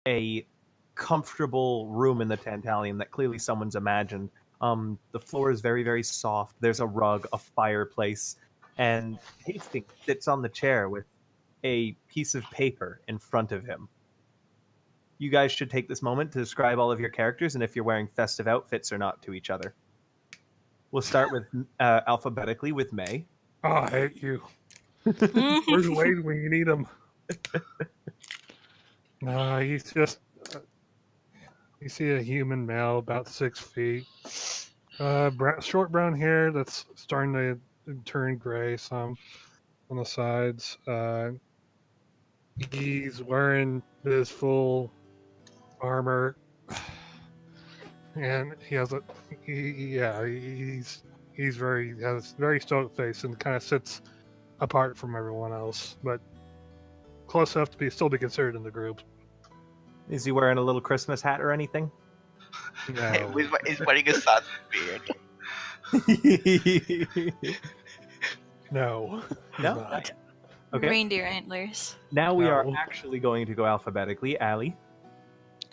a comfortable room in the Tantalion that clearly someone's imagined. The floor is very, very soft. There's a rug, a fireplace, and Hastings sits on the chair with a piece of paper in front of him. You guys should take this moment to describe all of your characters and if you're wearing festive outfits or not to each other. We'll start with alphabetically with May. Oh, I hate you. Where's Wade when you need him? No, he's just... you see a human male about 6 feet. Short brown hair that's starting to turn gray some on the sides. He's wearing his full armor, and he has he's has very stoic face and kind of sits apart from everyone else, but close enough to still be considered in the group. Is he wearing a little Christmas hat or anything? No. He's wearing a sun beard. No. No? Not. Okay. Reindeer antlers. Now we are No. actually going to go alphabetically. Allie.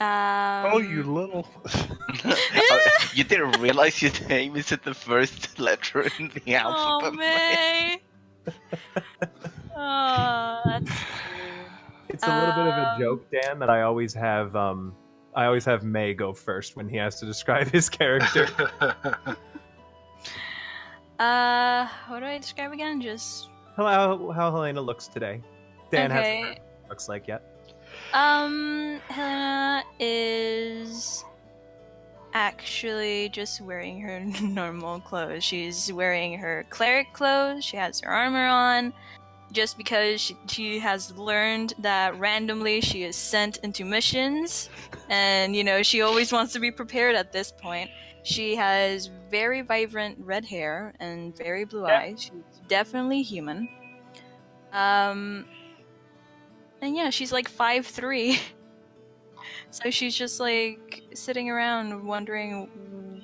Oh, you little... You didn't realize your name is at the first letter in the alphabet. Oh, May. Oh, that's weird. It's a little bit of a joke, Dan, that I always have May go first when he has to describe his character. What do I describe again? Just how Helena looks today. Dan hasn't okay. heard what it looks like yet. Helena is actually just wearing her normal clothes. She's wearing her cleric clothes. She has her armor on. Just because she has learned that randomly she is sent into missions, and she always wants to be prepared at this point. She has very vibrant red hair and very blue eyes. She's definitely human. And yeah, she's like 5'3". So she's just like sitting around wondering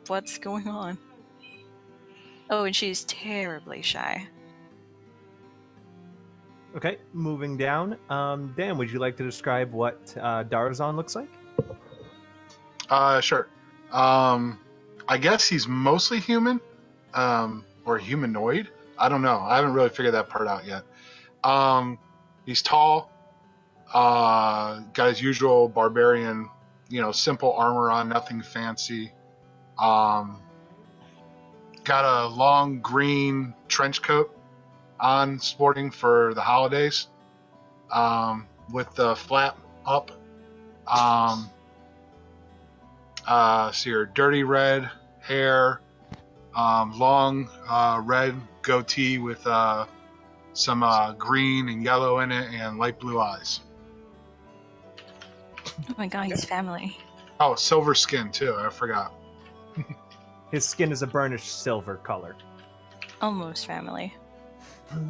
what's going on. Oh, and she's terribly shy. Okay, moving down. Dan, would you like to describe what Darazon looks like? Sure. I guess he's mostly human, or humanoid. I don't know. I haven't really figured that part out yet. He's tall. Got his usual barbarian, simple armor on, nothing fancy. Got a long green trench coat on, sporting for the holidays, with the flap up. See her dirty red hair, long red goatee with some green and yellow in it, and light blue eyes. Oh my god, he's family. Oh, silver skin too, I forgot. His skin is a burnished silver color. Almost family.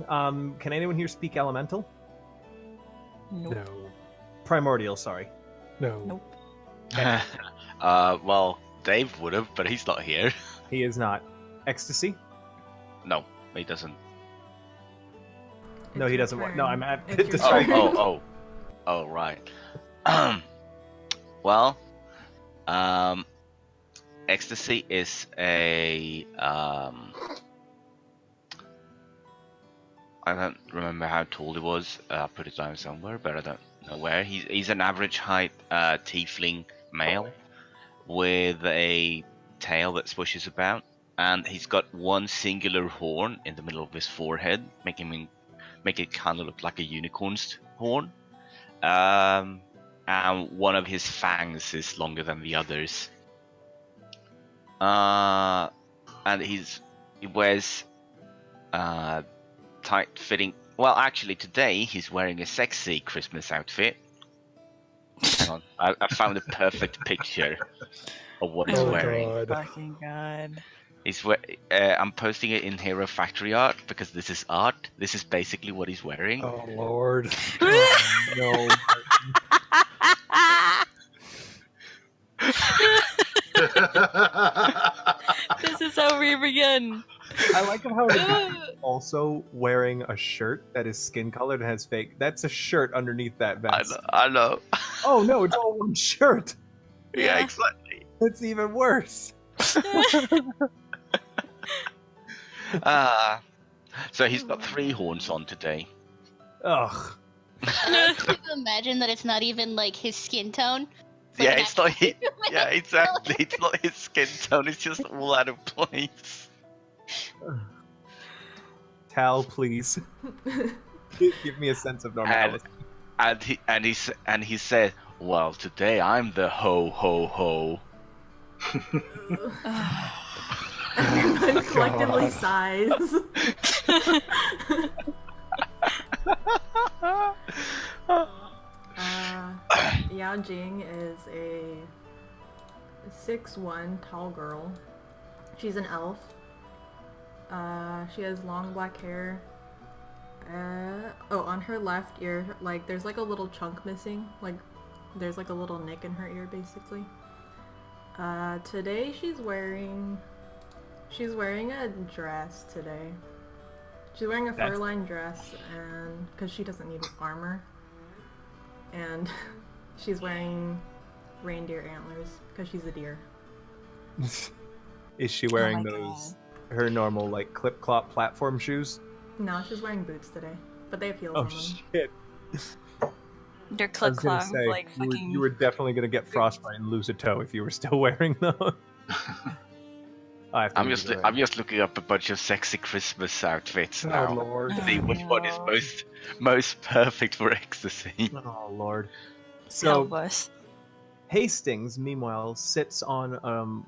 Can anyone here speak elemental? Nope. No. Primordial, sorry. No. Nope. Well, Dave would have, but he's not here. He is not. Ecstasy? No, he doesn't. No, he doesn't want. No, I'm at. It's your describe- Oh, right. Well, Ecstasy is a I don't remember how tall he was. I put it down somewhere, but I don't know where. He's an average height tiefling male with a tail that swishes about, and he's got one singular horn in the middle of his forehead, making it kind of look like a unicorn's horn. And one of his fangs is longer than the others. And he wears tight-fitting. Well, actually, today he's wearing a sexy Christmas outfit. Hang on, I found a perfect picture of what he's wearing. God. Fucking god. I'm posting it in Hero Factory Art because this is art. This is basically what he's wearing. Oh, Lord. Oh, no. This is how we begin. I like how he's also wearing a shirt that is skin colored and has fake. That's a shirt underneath that vest. I know. Oh no, it's all one shirt. Yeah, Yeah. exactly. It's even worse. So he's got 3 horns on today. Ugh. I like to imagine that it's not even like his skin tone. Yeah, an it's not. actual human. Yeah, exactly. It's not his skin tone. It's just all out of place. Tal, please. Give me a sense of normality. And he said, "Well, today I'm the ho ho ho." Everyone collectively God. sighs. Yao Jing is a 6'1" tall girl. She's an elf. She has long black hair. On her left ear, like, there's like a little chunk missing. Like, there's like a little nick in her ear, basically. Today she's wearing a dress today. She's wearing a fur-lined dress, and because she doesn't need armor. And she's wearing reindeer antlers because she's a deer. Is she wearing my those her normal like clip clop platform shoes? No, she's wearing boots today, but they have heels Oh on them. shit! They're I clip was gonna clop, say like fucking. you were definitely gonna get frostbite and lose a toe if you were still wearing those. I'm just looking up a bunch of sexy Christmas outfits Oh now. lord. See which one is most perfect for ecstasy. Oh lord. Help So us. Hastings, meanwhile, sits on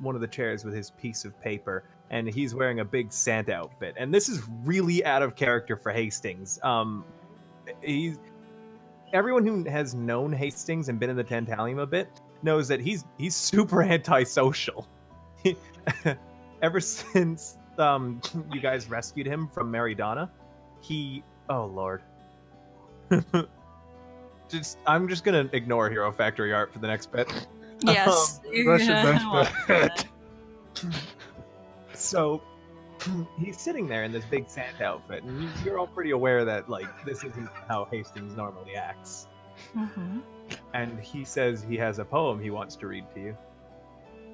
one of the chairs with his piece of paper, and he's wearing a big Santa outfit. And this is really out of character for Hastings. Everyone who has known Hastings and been in the Tantalium a bit knows that he's super antisocial. Ever since you guys rescued him from Maridana, oh lord. I'm just gonna ignore Hero Factory art for the next bit. Yes. That's your best bet. So he's sitting there in this big Santa outfit, and you're all pretty aware that like this isn't how Hastings normally acts. Mm-hmm. And he says he has a poem he wants to read to you.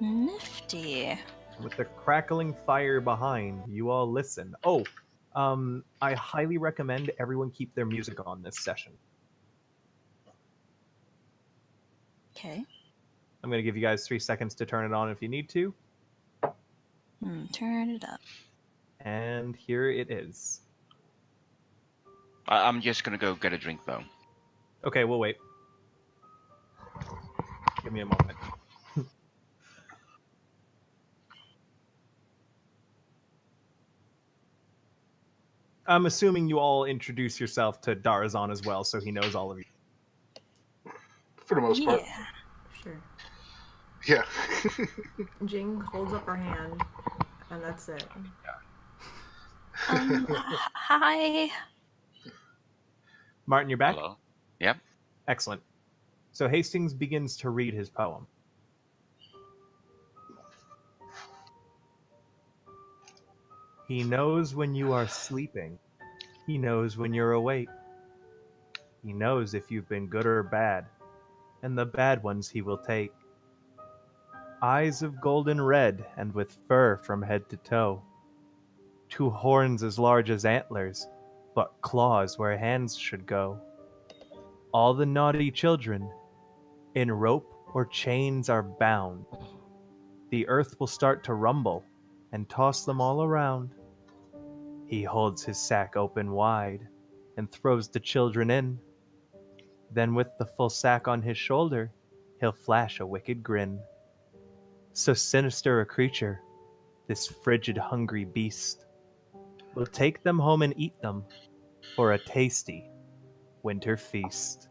Nifty. With the crackling fire behind, you all listen. I highly recommend everyone keep their music on this session. Okay. I'm going to give you guys 3 seconds to turn it on if you need to. Turn it up. And here it is. I'm just gonna go get a drink though. Okay, we'll wait. Give me a moment. I'm assuming you all introduce yourself to Darazon as well, so he knows all of you. For the most part. Yeah. Sure. Yeah. Jing holds up her hand, and that's it. Hi. Martin, you're back? Hello. Yep. Excellent. So Hastings begins to read his poem. He knows when you are sleeping. He knows when you're awake. He knows if you've been good or bad, and the bad ones he will take. Eyes of golden red and with fur from head to toe. 2 horns as large as antlers, but claws where hands should go. All the naughty children, in rope or chains are bound. The earth will start to rumble and toss them all around. He holds his sack open wide and throws the children in. Then with the full sack on his shoulder, he'll flash a wicked grin. So sinister a creature, this frigid hungry beast, will take them home and eat them for a tasty winter feast.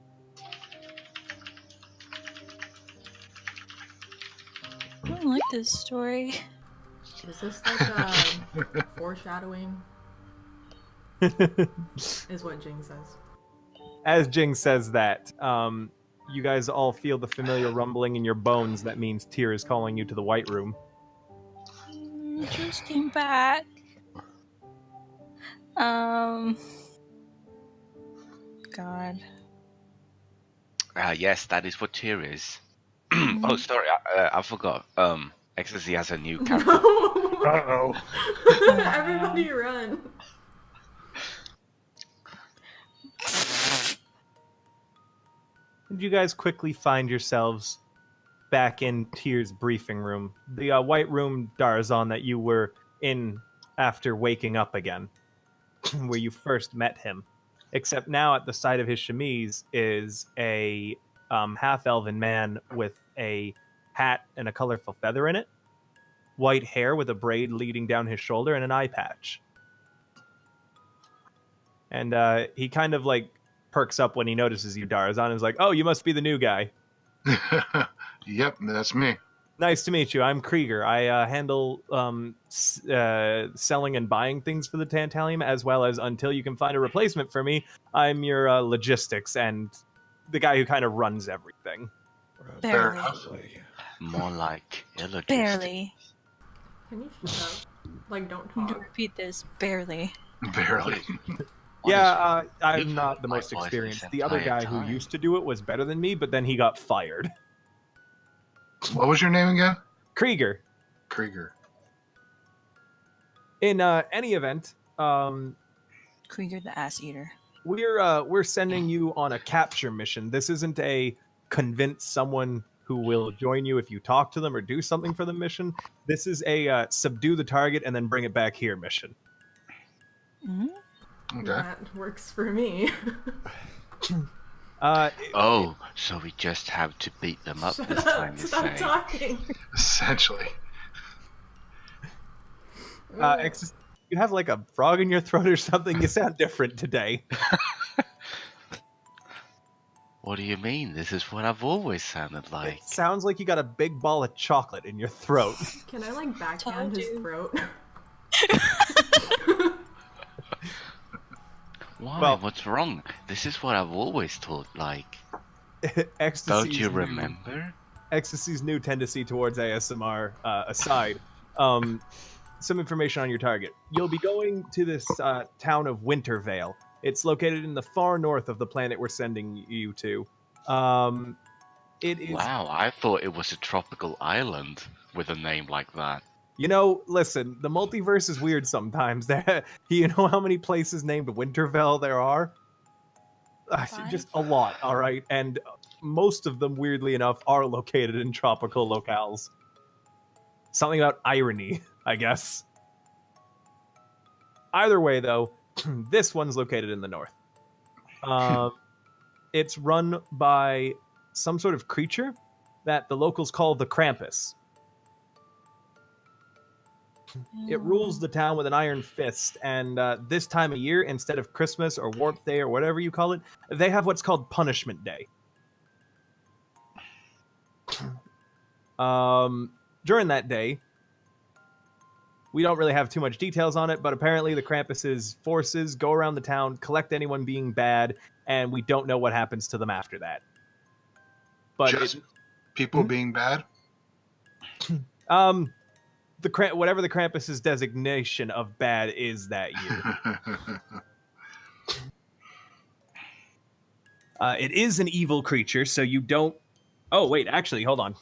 I don't like this story. Is this like foreshadowing? Is what Jing says. As Jing says that, you guys all feel the familiar rumbling in your bones. That means Tyr is calling you to the White Room. Just came back. God. Yes, that is what tear is. Mm-hmm. Oh, sorry, I forgot. Ecstasy has a new character. No! Uh-oh. Everybody run. And you guys quickly find yourselves back in Tyr's briefing room, the white room Darazon that you were in after waking up again, where you first met him. Except now at the side of his chemise is a half-elven man with a hat and a colorful feather in it, white hair with a braid leading down his shoulder, and an eye patch. And he kind of like perks up when he notices you, Darazon, and is like, "Oh, you must be the new guy. Yep, that's me. Nice to meet you. I'm Krieger. I handle selling and buying things for the Tantalium, as well as, until you can find a replacement for me, I'm your logistics and the guy who kind of runs everything." Fair Barely. enough. More like illogist. Barely. Can you shut up? Like, don't You talk. repeat this. Barely. Barely. What Yeah, is- I'm You've not heard the my most voice experienced. this The other entire guy who time. used to do it was better than me, but then he got fired. What was your name again? Krieger. Krieger. In any event, Krieger the ass eater. we're sending you on a capture mission. This isn't a convince someone who will join you if you talk to them or do something for the mission. This is a subdue the target and then bring it back here mission. Mm-hmm. Okay. That works for me. Oh, so we just have to beat them up Shut this up, time, you stop say? talking. Essentially. Ecstasy, you have like a frog in your throat or something. You sound different today. What do you mean? This is what I've always sounded like. It sounds like you got a big ball of chocolate in your throat. Can I like backhand Told his you. throat? Why? Well- What's wrong? This is what I've always thought like. Ecstasy's Don't you new- remember? Ecstasy's new tendency towards ASMR aside, some information on your target. You'll be going to this town of Winterveil. It's located in the far north of the planet we're sending you to. It is, Wow, I thought it was a tropical island with a name like that. you know, listen, the multiverse is weird sometimes. There, you know how many places named Winterveil there are? Just a lot, all right? And most of them, weirdly enough, are located in tropical locales. Something about irony, I guess. Either way, though, this one's located in the north. It's run by some sort of creature that the locals call the Krampus. It rules the town with an iron fist, and this time of year, instead of Christmas or Warmth Day or whatever you call it, they have what's called Punishment Day. During that day, we don't really have too much details on it, but apparently the Krampus's forces go around the town, collect anyone being bad, and we don't know what happens to them after that. But Just people Hmm? being bad? whatever the Krampus's designation of bad is that year. It is an evil creature, so you don't... Oh, wait, actually, hold on.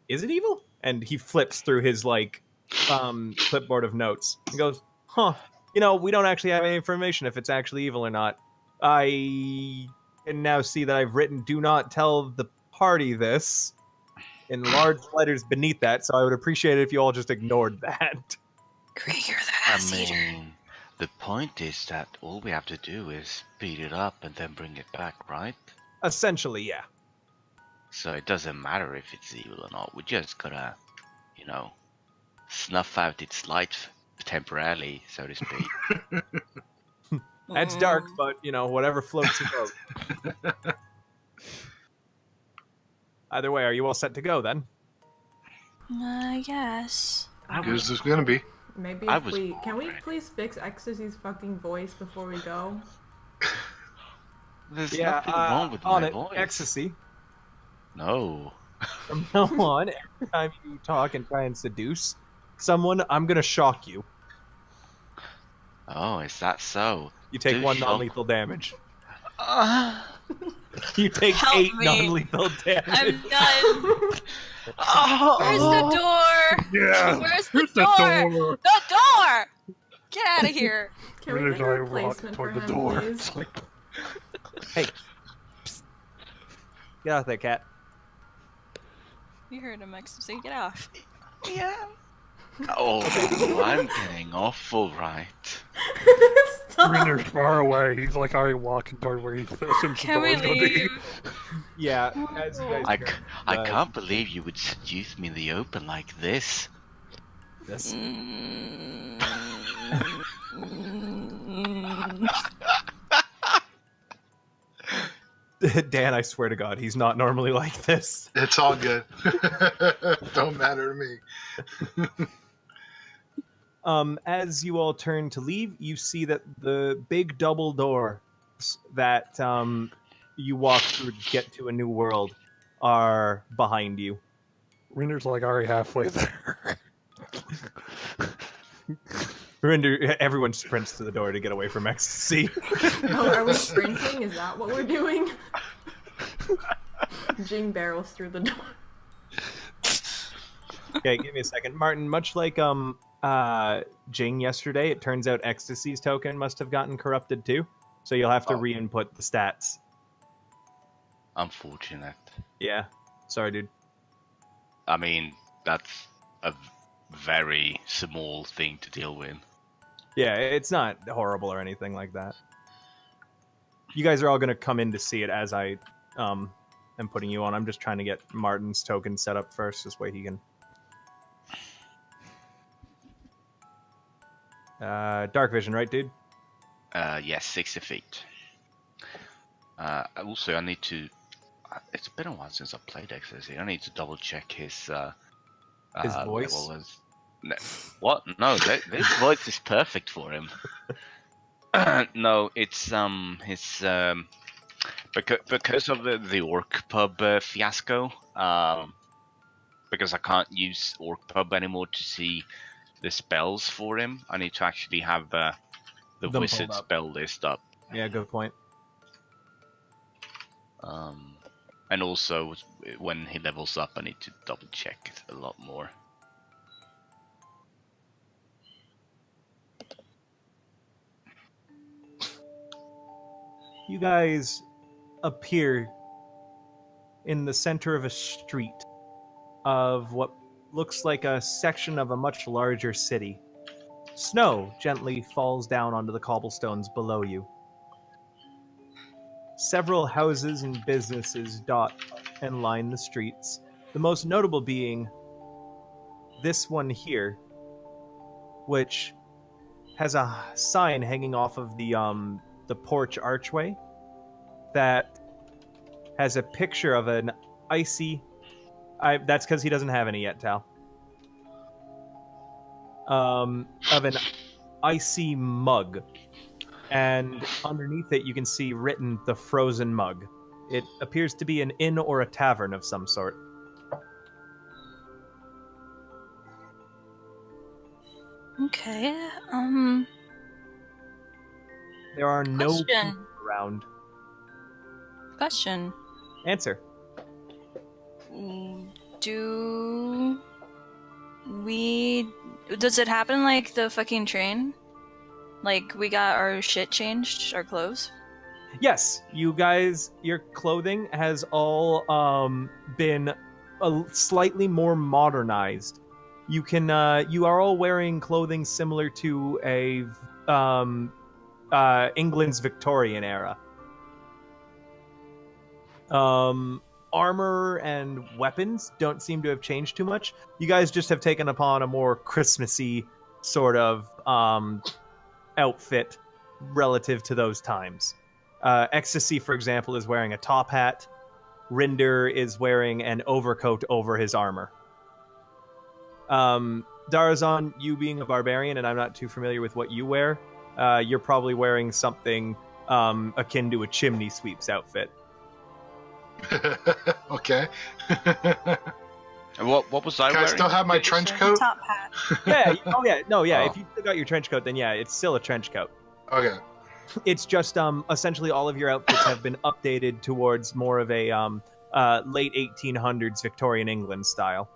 Is it evil? And he flips through his, like, clipboard of notes. He goes, huh, you know, we don't actually have any information if it's actually evil or not. I can now see that I've written, do not tell the party this, in large letters beneath that, so I would appreciate it if you all just ignored that. Krieger the I ass eater. mean, the point is that all we have to do is beat it up and then bring it back, right? Essentially, yeah. So it doesn't matter if it's evil or not. We just gotta, you know, snuff out its light temporarily, so to speak. That's dark, but, you know, whatever floats your boat. Either way, are you all set to go, then? Yes. Good as it's gonna be. Maybe I if was we can we already- please fix Ecstasy's fucking voice before we go? There's nothing wrong with on my it, voice. Ecstasy. No. From now on, every time you talk and try and seduce someone, I'm gonna shock you. Oh, is that so? You take Do one shock- non-lethal damage. You take Help 8 me. non-lethal damage. I'm done. Where's the door? Yeah. Where's the Here's the door? door. The door! Get out of here. Can we Rinder's get a eye walk replacement for toward the him, door. please? It's like, Hey. Psst. Get out there, cat. You heard him, Ecstasy. Get off. Yeah. Oh, I'm getting awful right. Stop. Rinder's far away. He's like already walking toward where he assumes the Can we door's gonna be. leave? Yeah, as you guys I can't believe you would seduce me in the open like this. this. Dan, I swear to God, he's not normally like this. It's all good. Don't matter to me. As you all turn to leave, you see that the big double doors that you walk through to get to a new world are behind you. Rinder's like already halfway there. Rinder, everyone sprints to the door to get away from Ecstasy. Oh, are we sprinting? Is that what we're doing? Jing barrels through the door. Okay, give me a second. Martin, much like Jing yesterday, it turns out Ecstasy's token must have gotten corrupted too. So you'll have to re-input the stats. Unfortunate. Yeah. Sorry, dude. I mean, that's a very small thing to deal with. Yeah, it's not horrible or anything like that. You guys are all going to come in to see it as I am putting you on. I'm just trying to get Martin's token set up first. This way he can... dark vision, right, dude? Yes, 60 feet. Also, I need to... It's been a while since I played Ecstasy. I need to double check his voice? No, what? No, this voice is perfect for him. No, it's his because of the orc pub fiasco. Because I can't use orc pub anymore to see the spells for him. I need to actually have the Them wizard pulled up. spell list up. Yeah, good point. And also when he levels up, I need to double check a lot more. You guys appear in the center of a street of what looks like a section of a much larger city. Snow gently falls down onto the cobblestones below you. Several houses and businesses dot and line the streets, the most notable being this one here, which has a sign hanging off of the porch archway that has a picture of an icy... that's because he doesn't have any yet, Tal. Of an icy mug. And underneath it, you can see written the frozen mug. It appears to be an inn or a tavern of some sort. Okay, There are no Question. people around. question. Answer. Does it happen like the fucking train? Like, we got our shit changed, our clothes? Yes, you guys, your clothing has all been slightly more modernized. You are all wearing clothing similar to a England's Victorian era. Armor and weapons don't seem to have changed too much. You guys just have taken upon a more Christmassy sort of outfit relative to those times. Ecstasy, for example, is wearing a top hat. Rinder is wearing an overcoat over his armor. Darazon, you being a barbarian, and I'm not too familiar with what you wear, you're probably wearing something akin to a chimney sweep's outfit. Okay. And what was I Can I wearing? still have my trench coat? Top hat. Yeah, oh yeah, no, yeah, Oh. if you still got your trench coat, then yeah, it's still a trench coat. Okay. It's just essentially all of your outfits have been updated towards more of a late 1800s Victorian England style.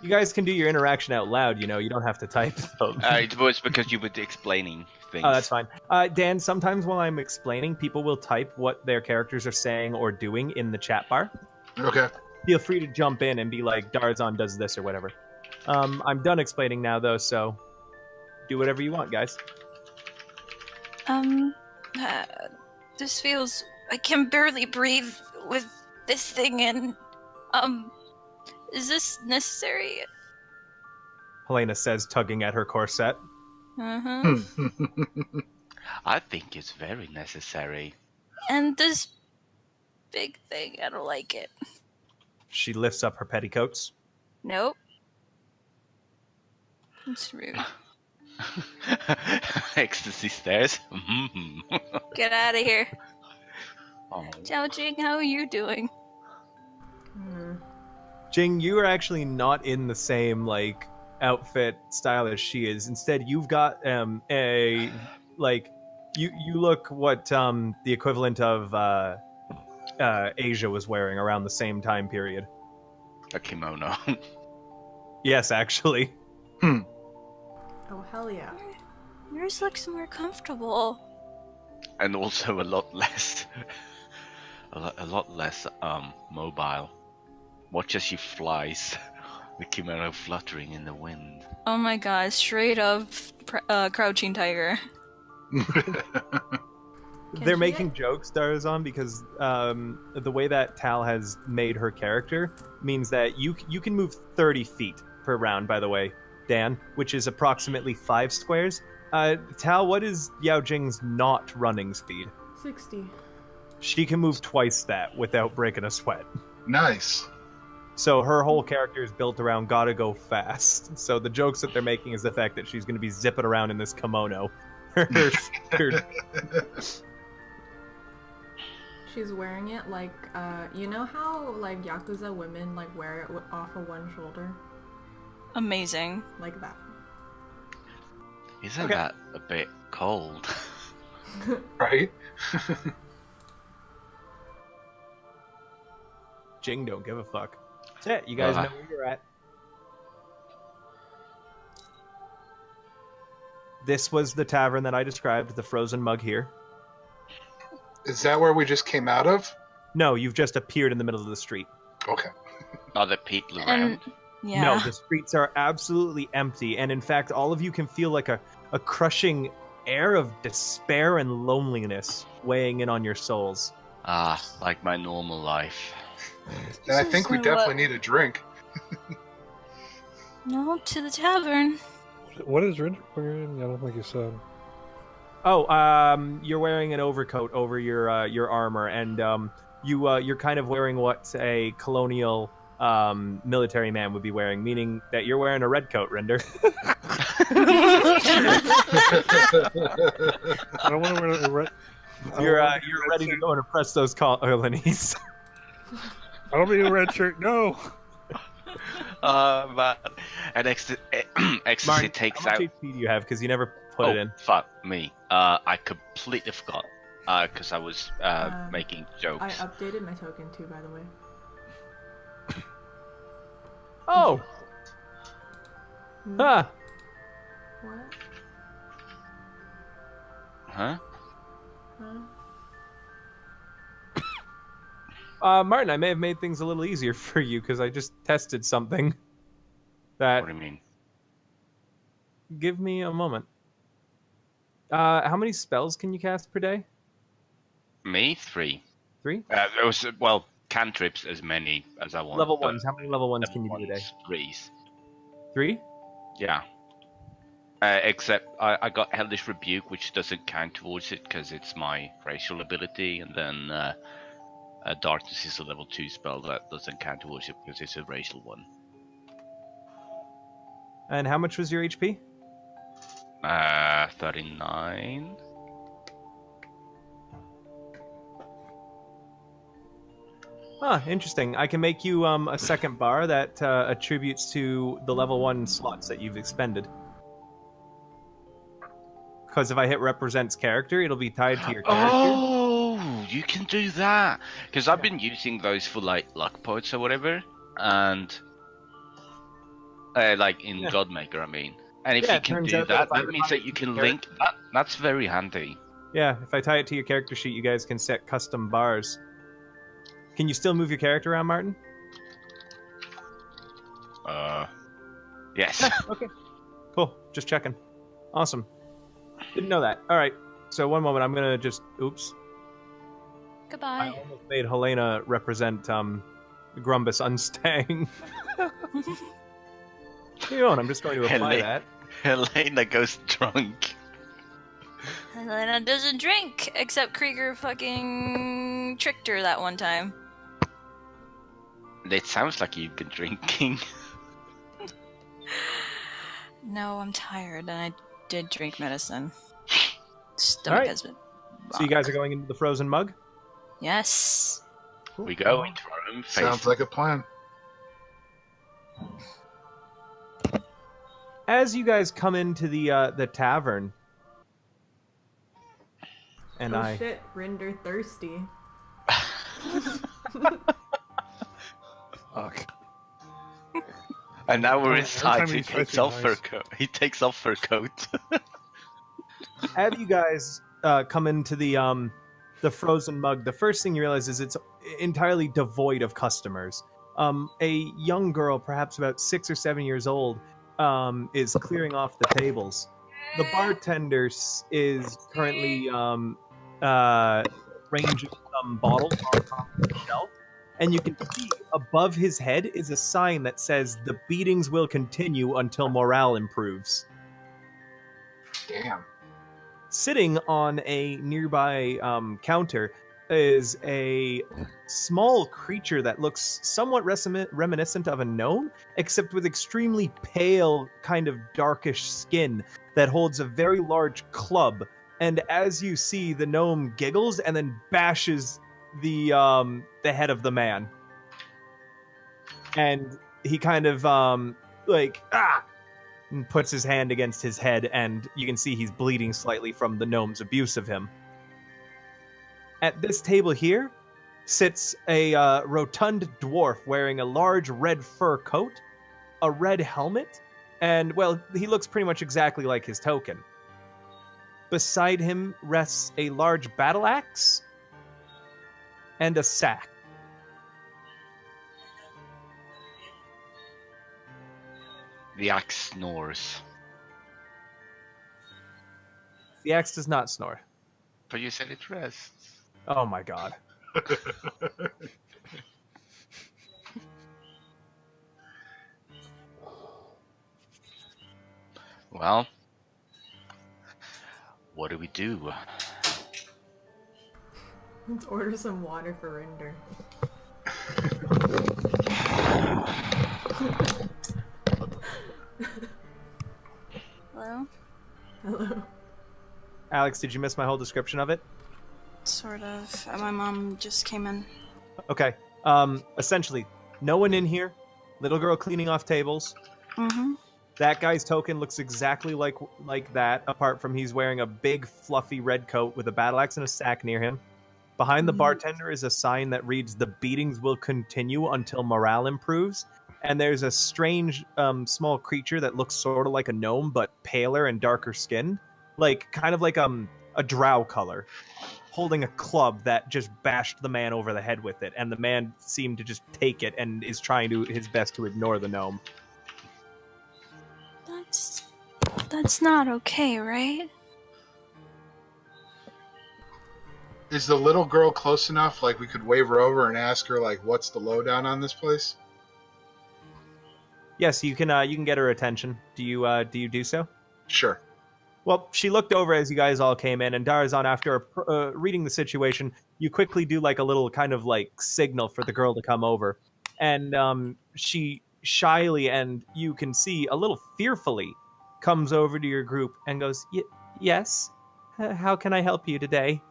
You guys can do your interaction out loud, you know, you don't have to type them. It was because you were explaining things. Oh, that's fine. Dan, sometimes while I'm explaining, people will type what their characters are saying or doing in the chat bar. Okay. Feel free to jump in and be like, Darazon does this or whatever. I'm done explaining now, though, so do whatever you want, guys. This feels... I can barely breathe with this thing in. Is this necessary? Helena says, tugging at her corset. Uh-huh. I think it's very necessary. And this big thing, I don't like it. She lifts up her petticoats. Nope. It's rude. Ecstasy stares. Get out of here. Oh. Ciao, Jing, how are you doing? Jing, you are actually not in the same, like, outfit style as she is. Instead, you've got a, like, you look what the equivalent of Asia was wearing around the same time period. A kimono. Yes, actually. Oh, hell yeah. Yours looks more comfortable. And also a lot less a lot less mobile. Watch as she flies, the kimono fluttering in the wind. Oh my god, straight up crouching tiger. They're making jokes, Darazon, because the way that Tal has made her character means that you can move 30 feet per round, by the way, Dan, which is approximately 5 squares. Tal, what is Yao Jing's not running speed? 60. She can move twice that without breaking a sweat. Nice. So her whole character is built around gotta go fast. So the jokes that they're making is the fact that she's going to be zipping around in this kimono. She's wearing it like, you know how like Yakuza women like wear it off of one shoulder? Amazing. Like that. Isn't that a bit cold? Right? Jing don't give a fuck. That's it. You guys know where you're at. This was the tavern that I described, the frozen mug here. Is that where we just came out of? No, you've just appeared in the middle of the street. Okay. Are there people around? And yeah. No, the streets are absolutely empty, and in fact, all of you can feel like a crushing air of despair and loneliness weighing in on your souls. Ah, like my normal life. And I think we definitely need a drink. No, to the tavern. What is Rinder wearing? I don't think you said. Oh, you're wearing an overcoat over your armor, and you're kind of wearing what a colonial military man would be wearing, meaning that you're wearing a red coat, Rinder. I don't want to wear a red. You're ready to go and oppress those colonies. I don't need a red shirt. No. Man. And Ecstasy Martin, takes how much out. HP do you have? Because you never put it in. Fuck me. I completely forgot. Because I was making I jokes. updated my token too, by the way. Oh! Ah! What? Huh? Huh? Martin, I may have made things a little easier for you because I just tested something. That. What do you mean? Give me a moment. How many spells can you cast per day? Me? 3. 3? There was, well, cantrips as many as I want. Level but ones. How many level ones level can you do a day? ones, 3s. 3? Yeah. Except I got Hellish Rebuke, which doesn't count towards it because it's my racial ability, and then Darkness is a level 2 spell that doesn't count towards it because it's a racial one. And how much was your HP? 39. Interesting. I can make you a second bar that attributes to the level 1 slots that you've expended. Because if I hit represents character, it'll be tied to your character. Oh, you can do that. Because I've been using those for like luck points or whatever, and like in Godmaker, I mean. And if Yeah, you it can turns do out that if that, I that means that you can link. That's very handy. Yeah, if I tie it to your character sheet, you guys can set custom bars. Can you still move your character around, Martin? Yes. Okay. Cool. Just checking. Awesome. Didn't know that. All right. So one moment, I'm gonna just. Oops. I Goodbye. almost made Helena represent Grumbus Unstang. You know, I'm just going to apply that. Helena goes drunk. Helena doesn't drink, except Krieger fucking tricked her that one time. It sounds like you've been drinking. No, I'm tired, and I did drink medicine. Stomach Alright. has been. So you guys are going into the frozen mug? Yes. We go into our own face. Sounds like a plan. As you guys come into the tavern, and Oh shit, Rinder thirsty. Fuck. And now we're Every inside. time He he tries takes to be off her nice. coat. He takes off her coat. as you guys come into the frozen mug, the first thing you realize is it's entirely devoid of customers. A young girl, perhaps about 6 or 7 years old, is clearing off the tables. The bartender is currently ranging some bottles on top of the shelf, and you can see above his head is a sign that says, "The beatings will continue until morale improves." Damn. Sitting on a nearby counter is a small creature that looks somewhat reminiscent of a gnome, except with extremely pale, kind of darkish skin that holds a very large club. And as you see, the gnome giggles and then bashes the head of the man. And he kind of and puts his hand against his head, and you can see he's bleeding slightly from the gnome's abuse of him. At this table here sits a rotund dwarf wearing a large red fur coat, a red helmet, and, well, he looks pretty much exactly like his token. Beside him rests a large battle axe and a sack. The axe snores. The axe does not snore. But you said it rests. Oh my god. Well, what do we do? Let's order some water for Rinder. Hello? Hello. Alex, did you miss my whole description of it? Sort of. My mom just came in. Okay. Essentially, no one in here. Little girl cleaning off tables. Mm-hmm. That guy's token looks exactly like that, apart from he's wearing a big, fluffy red coat with a battle axe and a sack near him. Behind the bartender is a sign that reads, "The beatings will continue until morale improves." And there's a strange, small creature that looks sort of like a gnome, but paler and darker skinned. Kind of like a drow color, holding a club that just bashed the man over the head with it. And the man seemed to just take it and is trying his best to ignore the gnome. That's not okay, right? Is the little girl close enough, like we could wave her over and ask her, like, what's the lowdown on this place? Yes, you can get her attention. Do you do so? Sure. Well, she looked over as you guys all came in, and Darazon, after reading the situation, you quickly do like a little kind of like signal for the girl to come over. And she shyly, and you can see a little fearfully, comes over to your group and goes, "Yes? How can I help you today?"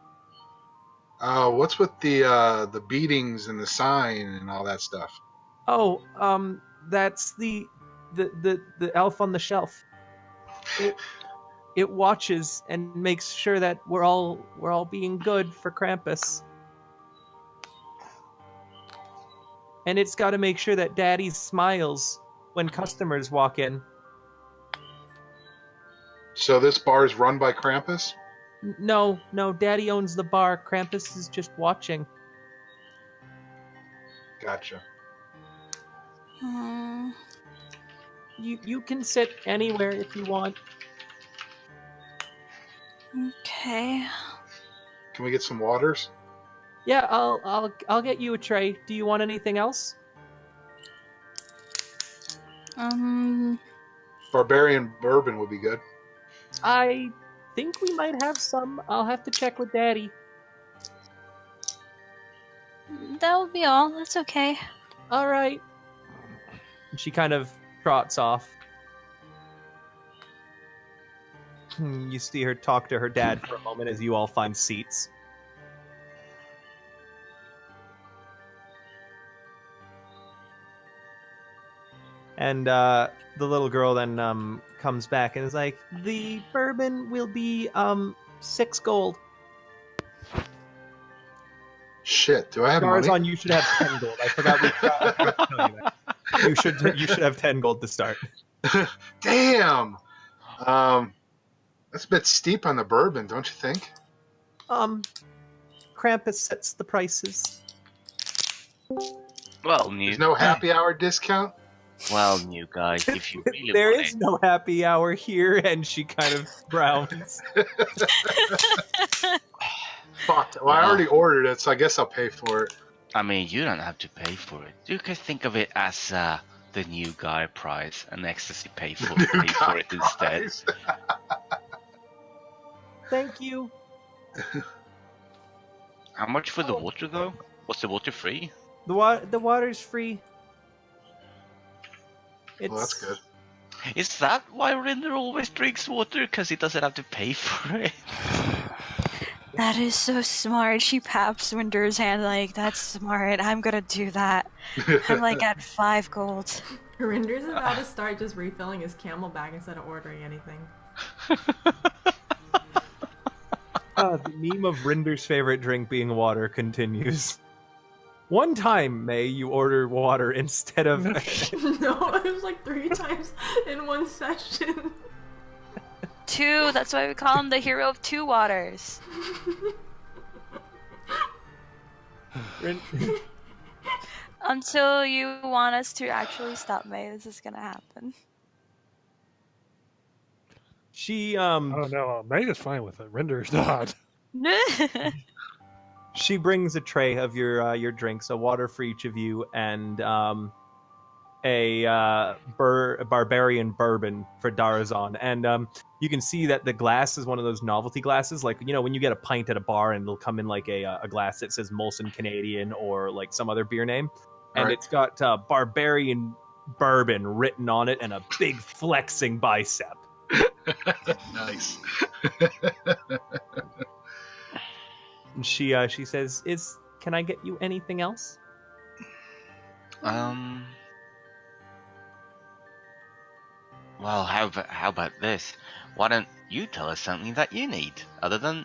What's with the beatings and the sign and all that stuff? Oh, that's the elf on the shelf. It watches and makes sure that we're all being good for Krampus. And it's got to make sure that Daddy smiles when customers walk in. So this bar is run by Krampus? No, Daddy owns the bar. Krampus is just watching. Gotcha. Hmm. You can sit anywhere if you want. Okay. Can we get some waters? Yeah, I'll get you a tray. Do you want anything else? Barbarian bourbon would be good. I think we might have some. I'll have to check with Daddy. That will be all. That's okay. All right. And she kind of trots off. You see her talk to her dad for a moment as you all find seats. And the little girl then comes back and is like, "The bourbon will be 6 gold. Shit, do I have money? Darazon, you should have 10 gold. I forgot to tell you that. You should have 10 gold to start. Damn! That's a bit steep on the bourbon, don't you think? Krampus sets the prices. Well, new. There's no happy hour discount? Well, new guy, if you really There want is no happy hour here, and she kind of frowns. Fuck. Well, I already ordered it, so I guess I'll pay for it. I mean, you don't have to pay for it. You can think of it as the new guy price, and Ecstasy pay for it instead. Thank you. How much for the water, though? Was the water free? The water's free. Well, that's good. Is that why Rinder always drinks water? Because he doesn't have to pay for it? That is so smart. She paps Winter's hand like, that's smart. I'm gonna do that. I'm like at 5 gold. Rinder's about to start just refilling his camelback instead of ordering anything. The meme of Rinder's favorite drink being water continues. One time, May, you order water instead of... No, it was like 3 times in one session. 2, that's why we call him the hero of 2 waters. Until you want us to actually stop May, this is gonna happen. She, Oh no, May is fine with it. Rinder's not. She brings a tray of your drinks, a water for each of you, and a barbarian bourbon for Darazon. And you can see that the glass is one of those novelty glasses, like, you know, when you get a pint at a bar and it'll come in like a glass that says Molson Canadian or like some other beer name, and Right. it's got barbarian bourbon written on it and a big flexing bicep. Nice. And she says, "Can I get you anything else?" Well, how about this? Why don't you tell us something that you need, other than,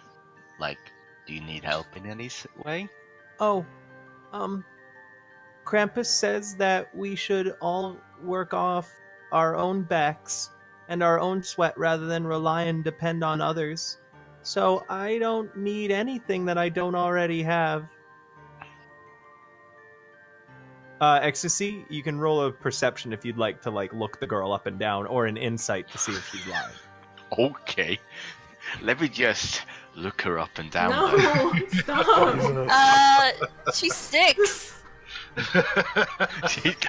like, do you need help in any way? Oh, Krampus says that we should all work off our own backs and our own sweat rather than rely and depend on others. So I don't need anything that I don't already have. Ecstasy, you can roll a perception if you'd like to look the girl up and down, or an insight to see if she's lying. Okay. Let me just look her up and down. No, stop. She's 6.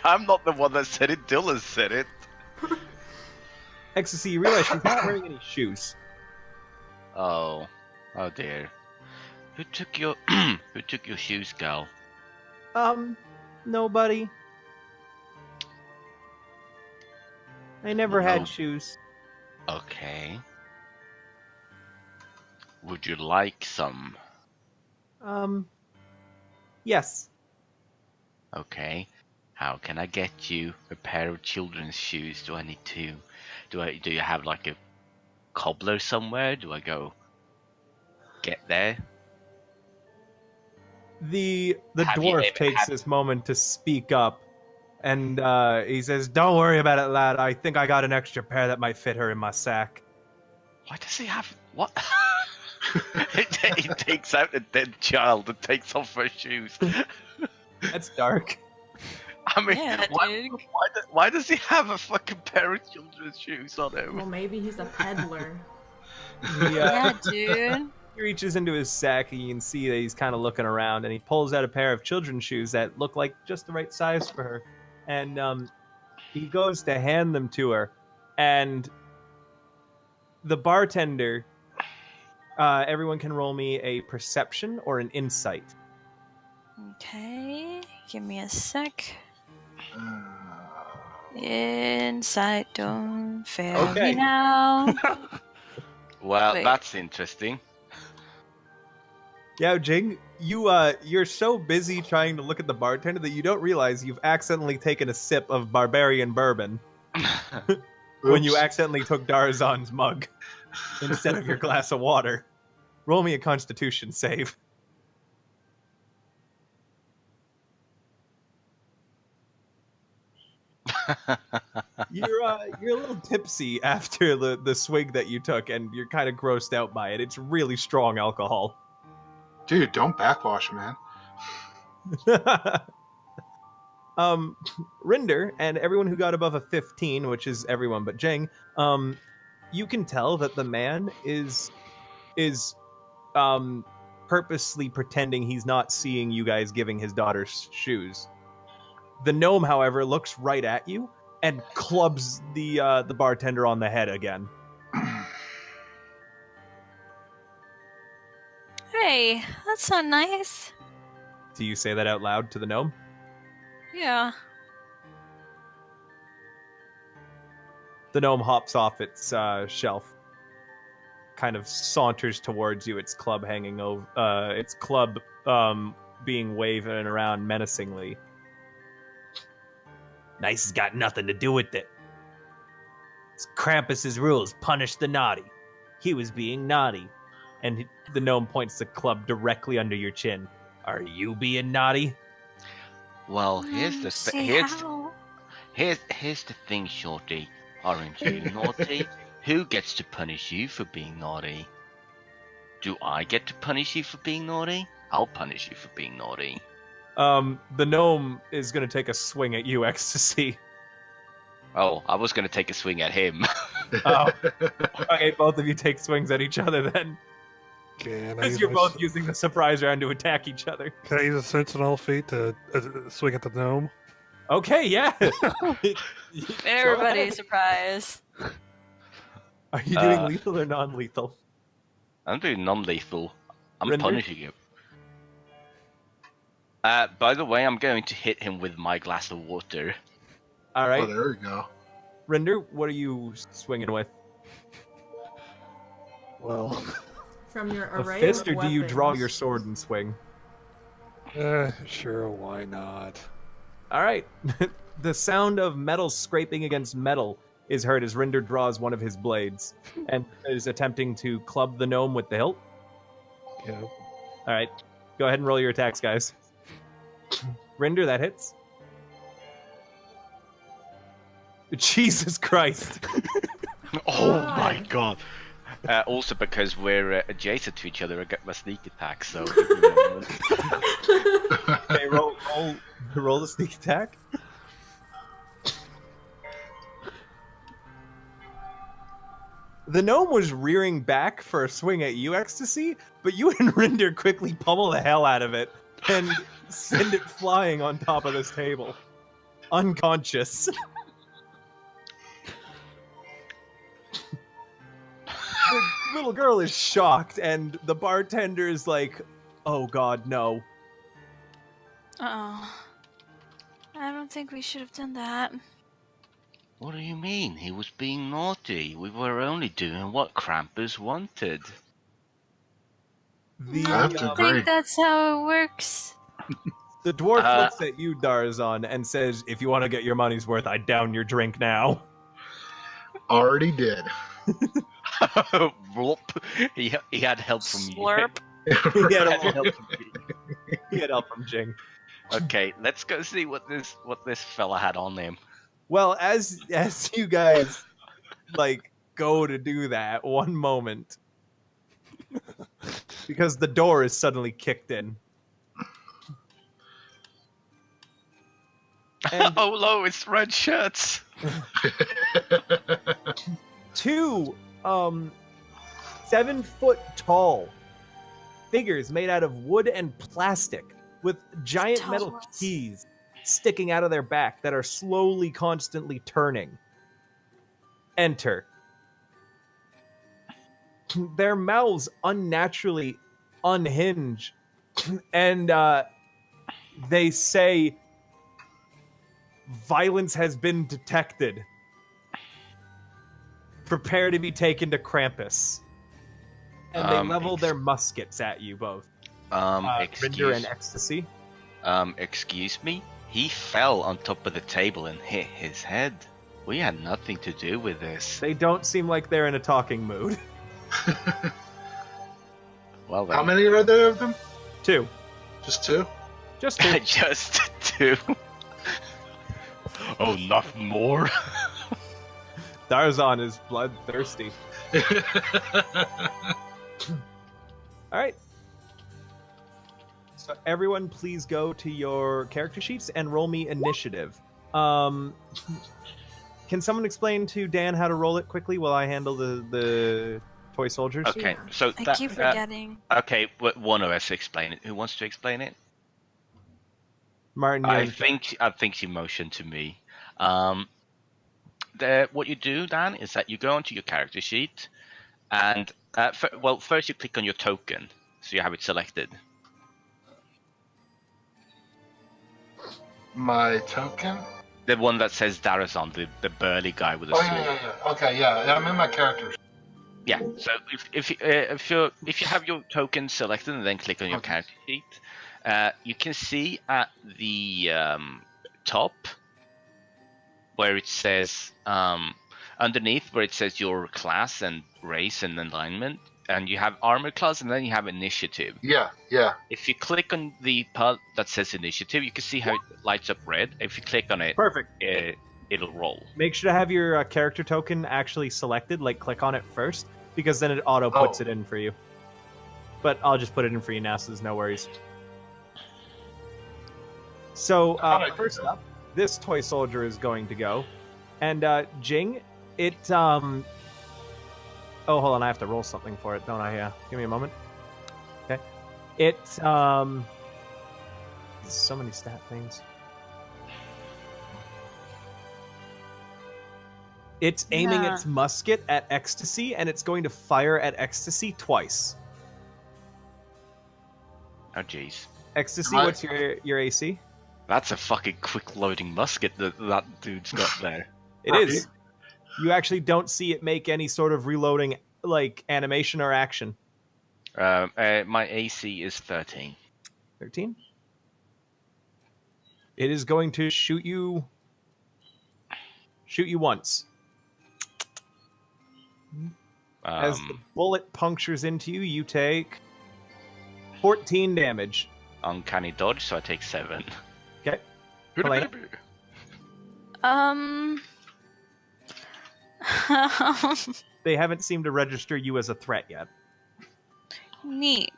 I'm not the one that said it, Dylan said it. Ecstasy, you realize she's not wearing any shoes. Oh dear. Who took your shoes, gal? Nobody. I never No. had shoes. Okay. Would you like some? Yes. Okay. How can I get you a pair of children's shoes? Do I need to? Do you have like a cobbler somewhere? Do I go get there? The Have you dwarf ever takes have? this moment to speak up, and he says, "Don't worry about it, lad. I think I got an extra pair that might fit her in my sack." Why does he have what? He takes out a dead child and takes off her shoes. That's dark. I mean, Yeah, dude. why does he have a fucking pair of children's shoes on him? Well, maybe he's a peddler. Yeah, dude. He reaches into his sack, and you can see that he's kind of looking around, and he pulls out a pair of children's shoes that look like just the right size for her. And he goes to hand them to her, and the bartender, everyone can roll me a perception or an insight. Okay, give me a sec. Uh, Insight, don't fail Okay. me now. Well, Wait. that's interesting. Yeah, Jing, you're so busy trying to look at the bartender that you don't realize you've accidentally taken a sip of barbarian bourbon when you oops. accidentally took Darazon's mug instead of your glass of water. Roll me a Constitution save. You're a little tipsy after the swig that you took, and you're kind of grossed out by it. It's really strong alcohol. Dude, don't backwash, man. Rinder and everyone who got above a 15, which is everyone but Jing, you can tell that the man is purposely pretending he's not seeing you guys giving his daughter's shoes. The gnome, however, looks right at you and clubs the bartender on the head again. Hey, that's not nice. Do you say that out loud to the gnome? Yeah. The gnome hops off its shelf, kind of saunters towards you, its club hanging over, its club being waving around menacingly. Nice has got nothing to do with it. It's Krampus's rules punish the naughty. He was being naughty. And the gnome points the club directly under your chin. Are you being naughty? Well, here's the here's the thing, Shorty. Aren't you naughty? Who gets to punish you for being naughty? Do I get to punish you for being naughty? I'll punish you for being naughty. The gnome is going to take a swing at you, Ecstasy. Oh, I was going to take a swing at him. Oh. Okay, both of you take swings at each other then. Can I Because use you're my both using the surprise round to attack each other. Can I use a sentinel feat to swing at the gnome? Okay, yeah. Everybody, surprise. Are you doing lethal or non-lethal? I'm doing non-lethal. I'm Rinder? punishing him. By the way, I'm going to hit him with my glass of water. All right. Oh, there we go. Rinder, what are you swinging with? Well, From your A array fist, or of do you draw weapons. your sword and swing? sure, why not? All right. The sound of metal scraping against metal is heard as Rinder draws one of his blades and is attempting to club the gnome with the hilt. Yeah. All right. Go ahead and roll your attacks, guys. Rinder, that hits. Jesus Christ. Oh my god. Also because we're adjacent to each other, I got my sneak attack, so... Okay, roll the sneak attack. The gnome was rearing back for a swing at you, Ecstasy, but you and Rinder quickly pummel the hell out of it and send it flying on top of this table. Unconscious. The little girl is shocked, and the bartender is like, oh god, no. Oh. I don't think we should have done that. What do you mean? He was being naughty. We were only doing what Krampus wanted. I have to I agree. think that's how it works. The dwarf Uh, looks at you, Darazon, and says, "If you want to get your money's worth, I down your drink now." Already did. Whoop. He had help from you. Slurp. He had a Had little help help. from me. He had help from Jing. Okay, let's go see what this fella had on him. Well, as you guys like go to do that, one moment, because the door is suddenly kicked in. And Oh no, it's red shirts. two 7-foot tall figures made out of wood and plastic with giant Tall metal ones. keys sticking out of their back that are slowly, constantly turning. Enter. Their mouths unnaturally unhinge, and they say, "Violence has been detected. Prepare to be taken to Krampus." And they level their muskets at you both. Rinder and Ecstasy. Excuse me? He fell on top of the table and hit his head. We had nothing to do with this. They don't seem like they're in a talking mood. Well then. How many are there of them? 2. Just 2? Just 2. Just 2. Oh, nothing more. Darazon is bloodthirsty. All right. So everyone, please go to your character sheets and roll me initiative. Can someone explain to Dan how to roll it quickly while I handle the toy soldiers? Okay, Yeah. so I that, keep forgetting. okay, one of us explain it. Who wants to explain it? Martin, I you're in think you motioned to me. What you do, Dan, is that you go onto your character sheet, and first you click on your token, so you have it selected. My token? The one that says Darazon, the burly guy with the Oh, sword. yeah. Okay, yeah. I'm in my characters. Yeah. So if you have your token selected and then click on your character sheet, you can see at the top where it says underneath where it says your class and race and alignment, and you have armor class and then you have initiative. Yeah. If you click on the part that says initiative, you can see how it lights up red. If you click on it, perfect. It'll roll. Make sure to have your character token actually selected. Like, click on it first, because then it auto puts it in for you. But I'll just put it in for you now, so there's no worries. So first up, this toy soldier is going to go, and Jing, it Oh, hold on, I have to roll something for it, don't I? Yeah, give me a moment. Okay, it so many stat things. It's aiming its musket at Ecstasy, and it's going to fire at Ecstasy twice. Oh jeez. Ecstasy, what's your AC? That's a fucking quick loading musket that dude's got there. It is. You actually don't see it make any sort of reloading, like, animation or action. My AC is 13. 13? It is going to shoot you once. As the bullet punctures into you, you take 14 damage. Uncanny dodge, so I take 7. Okay. Helena? They haven't seemed to register you as a threat yet. Neat.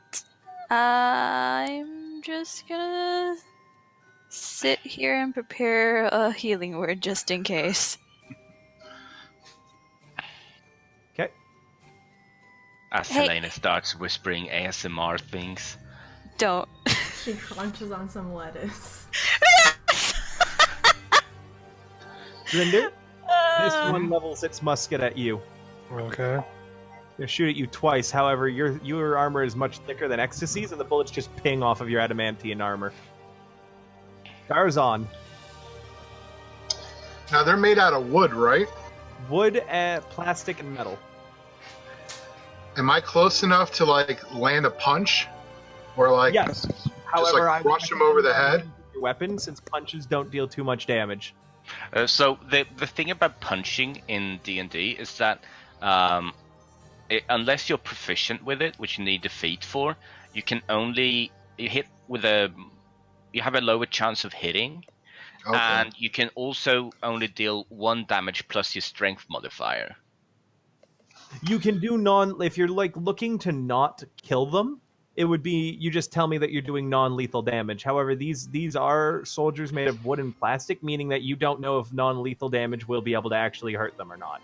I'm just gonna sit here and prepare a healing word just in case. Okay. As Helena starts whispering ASMR things. Don't. She crunches on some lettuce. Rinder, this one levels its musket at you. Okay. They'll shoot at you twice. However, your armor is much thicker than Ecstasy's, and the bullets just ping off of your adamantine armor. Darazon. Now, they're made out of wood, right? Wood, plastic, and metal. Am I close enough to like land a punch, or like Yes. just However, like crush him over the head? Your weapon, since punches don't deal too much damage. So the thing about punching in D&D is that unless you're proficient with it, which you need the feat for, you can only you have a lower chance of hitting, Okay. and you can also only deal 1 damage plus your strength modifier. You can do if you're like looking to not kill them, it would be you just tell me that you're doing non-lethal damage. However, these are soldiers made of wood and plastic, meaning that you don't know if non-lethal damage will be able to actually hurt them or not.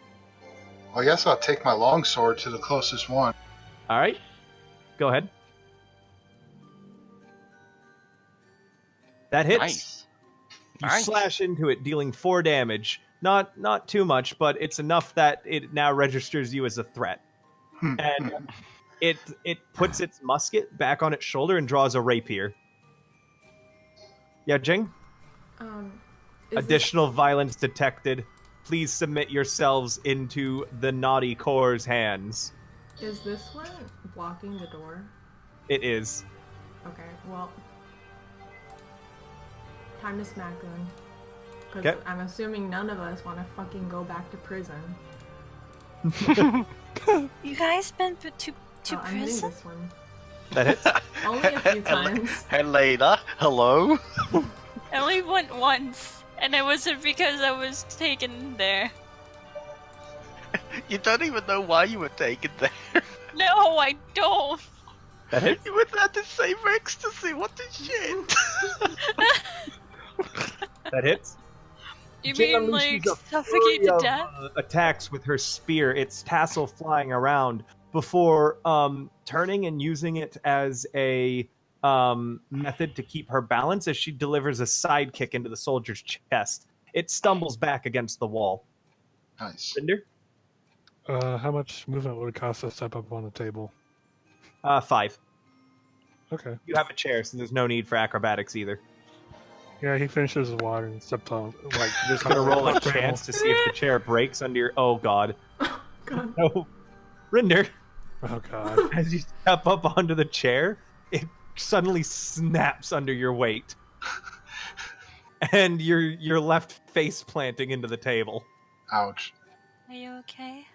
Well, I guess I'll take my longsword to the closest one. All right, go ahead. That hits. Nice. You Nice. slash into it, dealing 4 damage. Not too much, but it's enough that it now registers you as a threat. And it puts its musket back on its shoulder and draws a rapier. Yeah, Jing? Additional violence detected. Please submit yourselves into the naughty core's hands. Is this one blocking the door? It is. Okay, well... Time to smack them. Because Okay. I'm assuming none of us want to fucking go back to prison. You guys been put to I'm hitting prison? this one. That hits. Only a few times. Helena, hello. I only went once, and it wasn't because I was taken there. You don't even know why you were taken there. No, I don't. That hits. You were at the same ecstasy. What the shit? That hits. You Jing mean like unleashes a suffocate flurry to of, death? attacks with her spear, its tassel flying around, before turning and using it as a method to keep her balance as she delivers a side kick into the soldier's chest. It stumbles back against the wall. Nice. Rinder? How much movement would it cost to step up on the table? 5. Okay. You have a chair, so there's no need for acrobatics either. Yeah, he finishes his water and steps on. Like, You're just gonna roll a chance to see if the chair breaks under your... Oh, God. God. No. Rinder, Oh god. as you step up onto the chair, it suddenly snaps under your weight. And you're left face planting into the table. Ouch. Are you okay?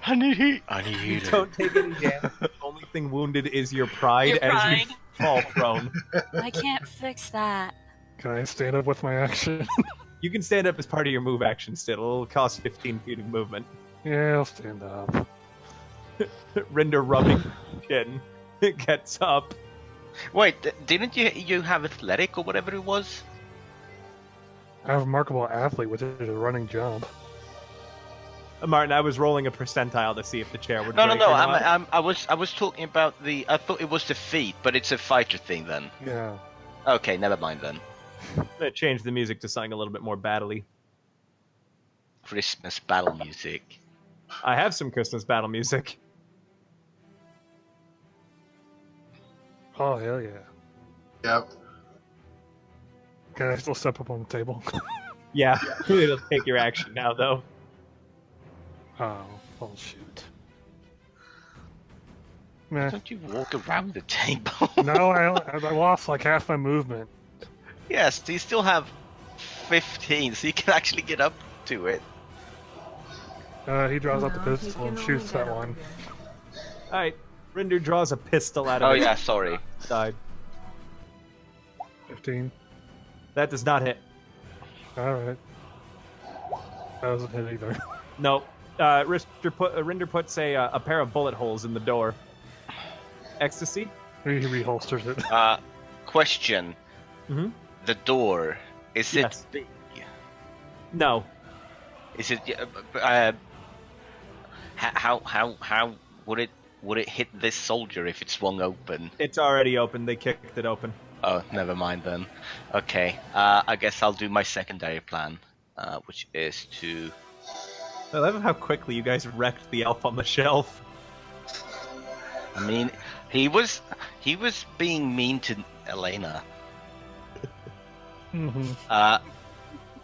I need heat. I need You heat. don't take any damage. The only thing wounded is your pride, Your as you pride. fall prone. I can't fix that. Can I stand up with my action? You can stand up as part of your move action still. It'll cost 15 feet of movement. Yeah, I'll stand up. Rinder rubbing chin gets up. Wait, didn't you have athletic or whatever it was? I have a remarkable athlete with a running jump. Martin, I was rolling a percentile to see if the chair would No. break or not. I was talking about the. I thought it was the feet, but it's a fighter thing then. Yeah. Okay, never mind then. I'm gonna change the music to something a little bit more battle-y. Christmas battle music. I have some Christmas battle music. Oh, hell yeah. Yep. Can I still step up on the table? Yeah, it'll take your action now, though. Oh, shoot. Meh. Don't you walk around the table? No, I lost like half my movement. Yes, you still have 15, so you can actually get up to it. He draws out the No, he pistol can and only shoots get that over one. here. Alright, Rinder draws a pistol out of Oh his yeah, sorry. side. 15. That does not hit. Alright. That doesn't hit either. No. Rinder puts a pair of bullet holes in the door. Ecstasy? He reholsters it. Question. Mhm. The door, is Yes. it big? No. Is it? How would it hit this soldier if it swung open? It's already open. They kicked it open. Oh, never mind then. Okay, I guess I'll do my secondary plan, which is to. I love how quickly you guys wrecked the elf on the shelf. I mean, he was being mean to Helena. Mm-hmm.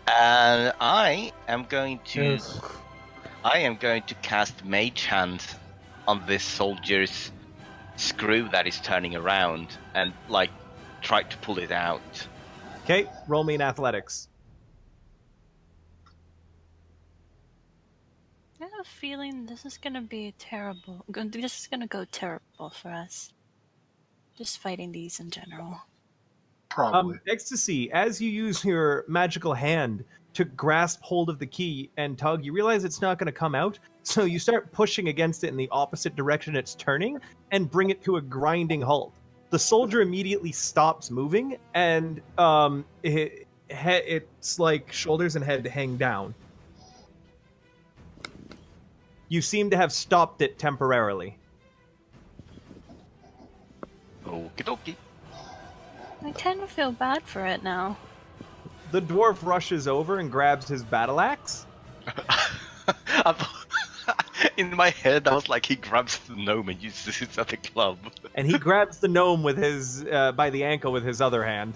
And I am going to. Yes. I am going to cast Mage Hand on this soldier's screw that is turning around and, like, try to pull it out. Okay, roll me in athletics. I have a feeling this is gonna be terrible. This is gonna go terrible for us. Just fighting these in general. Probably. Ecstasy, as you use your magical hand to grasp hold of the key and tug, you realize it's not going to come out, so you start pushing against it in the opposite direction it's turning and bring it to a grinding halt. The soldier immediately stops moving, and it's like shoulders and head hang down. You seem to have stopped it temporarily. Okie dokie. I kind of feel bad for it now. The dwarf rushes over and grabs his battle axe. In my head, I was like, he grabs the gnome and uses it as a club. And he grabs the gnome with his by the ankle with his other hand.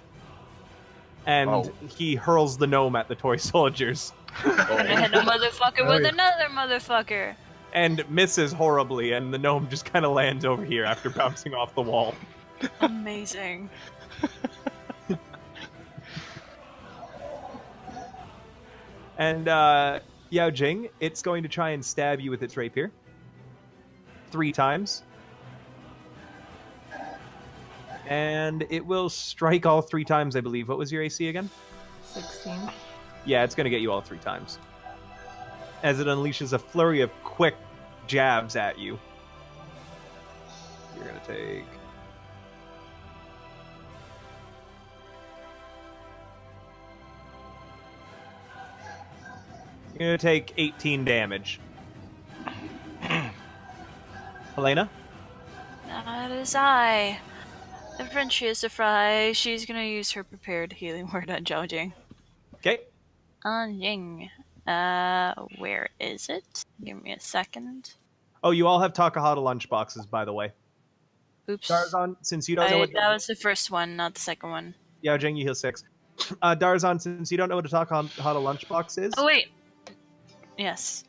And he hurls the gnome at the toy soldiers. Gonna hit a motherfucker with another motherfucker. And misses horribly, and the gnome just kind of lands over here after bouncing off the wall. Amazing. And Yao Jing, it's going to try and stab you with its rapier. 3 times. And it will strike all 3 times, I believe. What was your AC again? 16. Yeah, it's going to get you all 3 times. As it unleashes a flurry of quick jabs at you. You're going to take... You're going to take 18 damage. Helena? That is I. The Frenchie is a fry. She's gonna use her prepared healing word on Jing. Okay. On Jing. Where is it? Give me a second. Oh, you all have Takahata lunchboxes, by the way. Oops. Darazon, since you don't know what... That was the first one, not the second one. Yeah, Jing, you heal 6. Darazon, since you don't know what a Takahata lunchbox is... Oh, wait. Yes.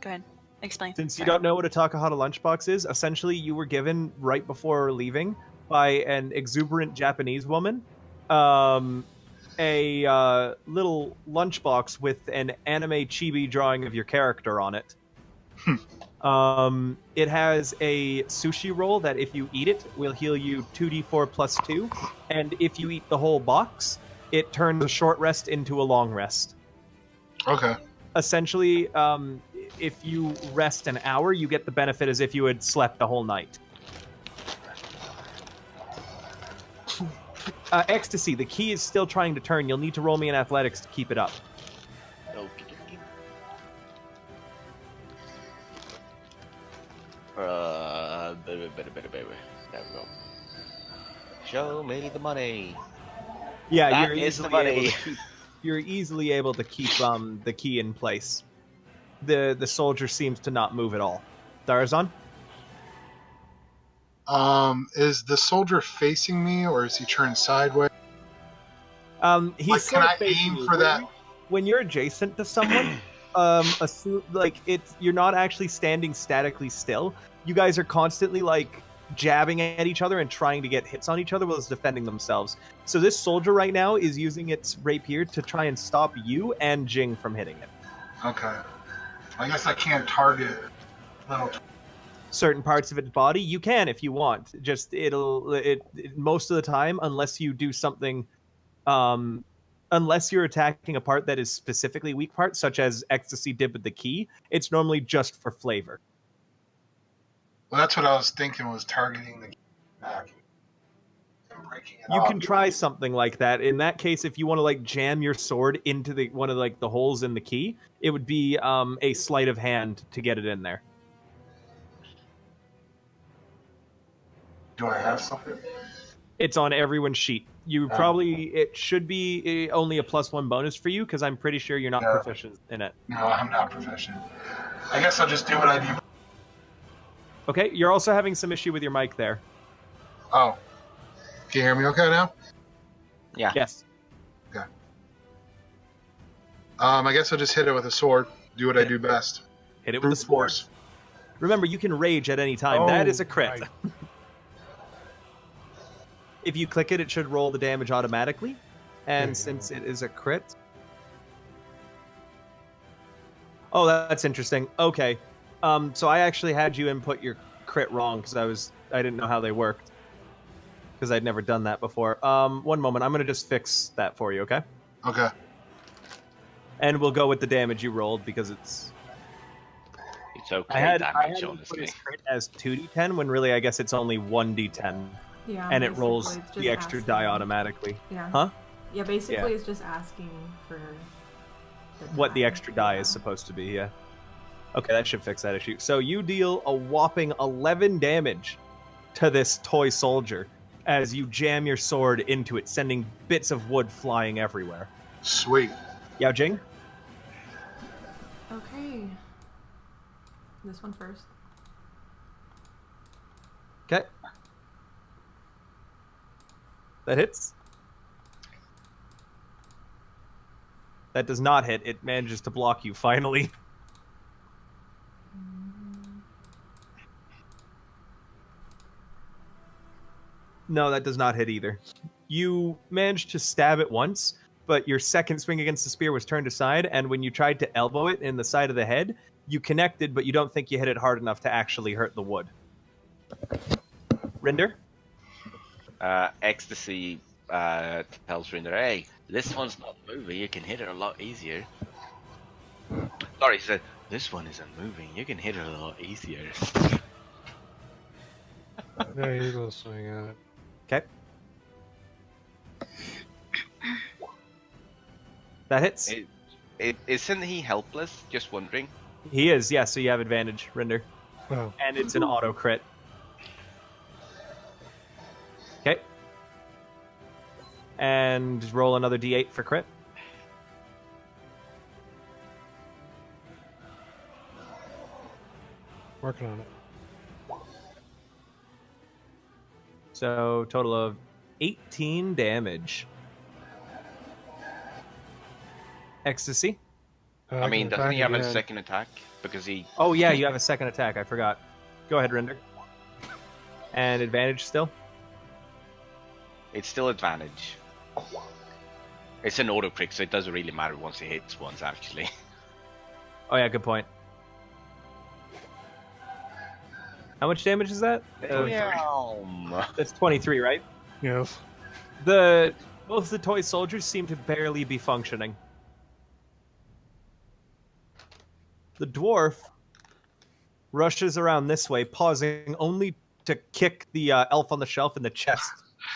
Go ahead. Explain. Since you don't know what a Takahata lunchbox is, essentially you were given right before leaving by an exuberant Japanese woman a little lunchbox with an anime chibi drawing of your character on it. It has a sushi roll that if you eat it will heal you 2d4 plus 2, and if you eat the whole box, it turns a short rest into a long rest. Okay. Essentially, if you rest an hour, you get the benefit as if you had slept a whole night. Ecstasy, the key is still trying to turn. You'll need to roll me in athletics to keep it up. There we go. Show me the money. Yeah, That is the money. You're easily able to keep the key in place. The soldier seems to not move at all. Darazon? Is the soldier facing me, or is he turned sideways? He's Like, sort can of I facing aim you. for that? When you're adjacent to someone, assume like you're not actually standing statically still. You guys are constantly like jabbing at each other and trying to get hits on each other while it's defending themselves. So this soldier right now is using its rapier to try and stop you and Jing from hitting it. Okay. I guess I can't target little. Certain parts of its body you can if you want. Just it most of the time, unless you do something, unless you're attacking a part that is specifically weak part, such as Ecstasy did with the key, it's normally just for flavor. Well, that's what I was thinking, was targeting the back and breaking it You off. can try something like that. In that case, if you want to like jam your sword into one of like the holes in the key, it would be a sleight of hand to get it in there. Do I have something? It's on everyone's sheet. It should be only a +1 bonus for you because I'm pretty sure you're not proficient in it. No, I'm not proficient. I guess I'll just do what I do. Okay, you're also having some issue with your mic there. Oh. Can you hear me okay now? Yeah. Yes. I guess I'll just hit it with a sword. Do what I do best. Hit it with the Brute sword. force. Remember, you can rage at any time. That is a Oh, crit. right. If you click it, it should roll the damage automatically. And you since go. it is a crit... Oh, that's interesting. Okay. So I actually had you input your crit wrong because I didn't know how they worked. Because I'd never done that before. One moment. I'm going to just fix that for you, okay? Okay. And we'll go with the damage you rolled because it's... It's okay I had damage, him put honestly. his crit as 2d10 when really I guess it's only 1d10. Yeah. And it basically, rolls it's just the extra asking. die automatically. Yeah. Huh? Yeah, basically Yeah. it's just asking for What the extra die is supposed to be, yeah. Okay, that should fix that issue. So you deal a whopping 11 damage to this toy soldier as you jam your sword into it, sending bits of wood flying everywhere. Sweet. Yao Jing? Okay. This one first. Okay. That hits. That does not hit. It manages to block you, finally. No, that does not hit either. You managed to stab it once, but your second swing against the spear was turned aside, and when you tried to elbow it in the side of the head, you connected, but you don't think you hit it hard enough to actually hurt the wood. Rinder? Ecstasy tells Rinder, hey, this one's not moving, you can hit it a lot easier. Sorry, he said, this one isn't moving, you can hit it a lot easier. Yeah, you go swing at it. Okay. That hits. Isn't he helpless? Just wondering. He is, yeah, so you have advantage, Rinder. Oh, And it's an auto crit. Okay. And roll another d8 for crit. working on it. So, total of 18 damage. Ecstasy. I mean, can doesn't he attack have a again. second attack? Because he... Oh, yeah, you have a second attack. I forgot. Go ahead, Rinder. And advantage still? It's still advantage. It's an auto crit, so it doesn't really matter once he hits once, actually. Oh, yeah, good point. How much damage is that? That's 23, right? Yes. Both the toy soldiers seem to barely be functioning. The dwarf rushes around this way, pausing only to kick the elf on the shelf in the chest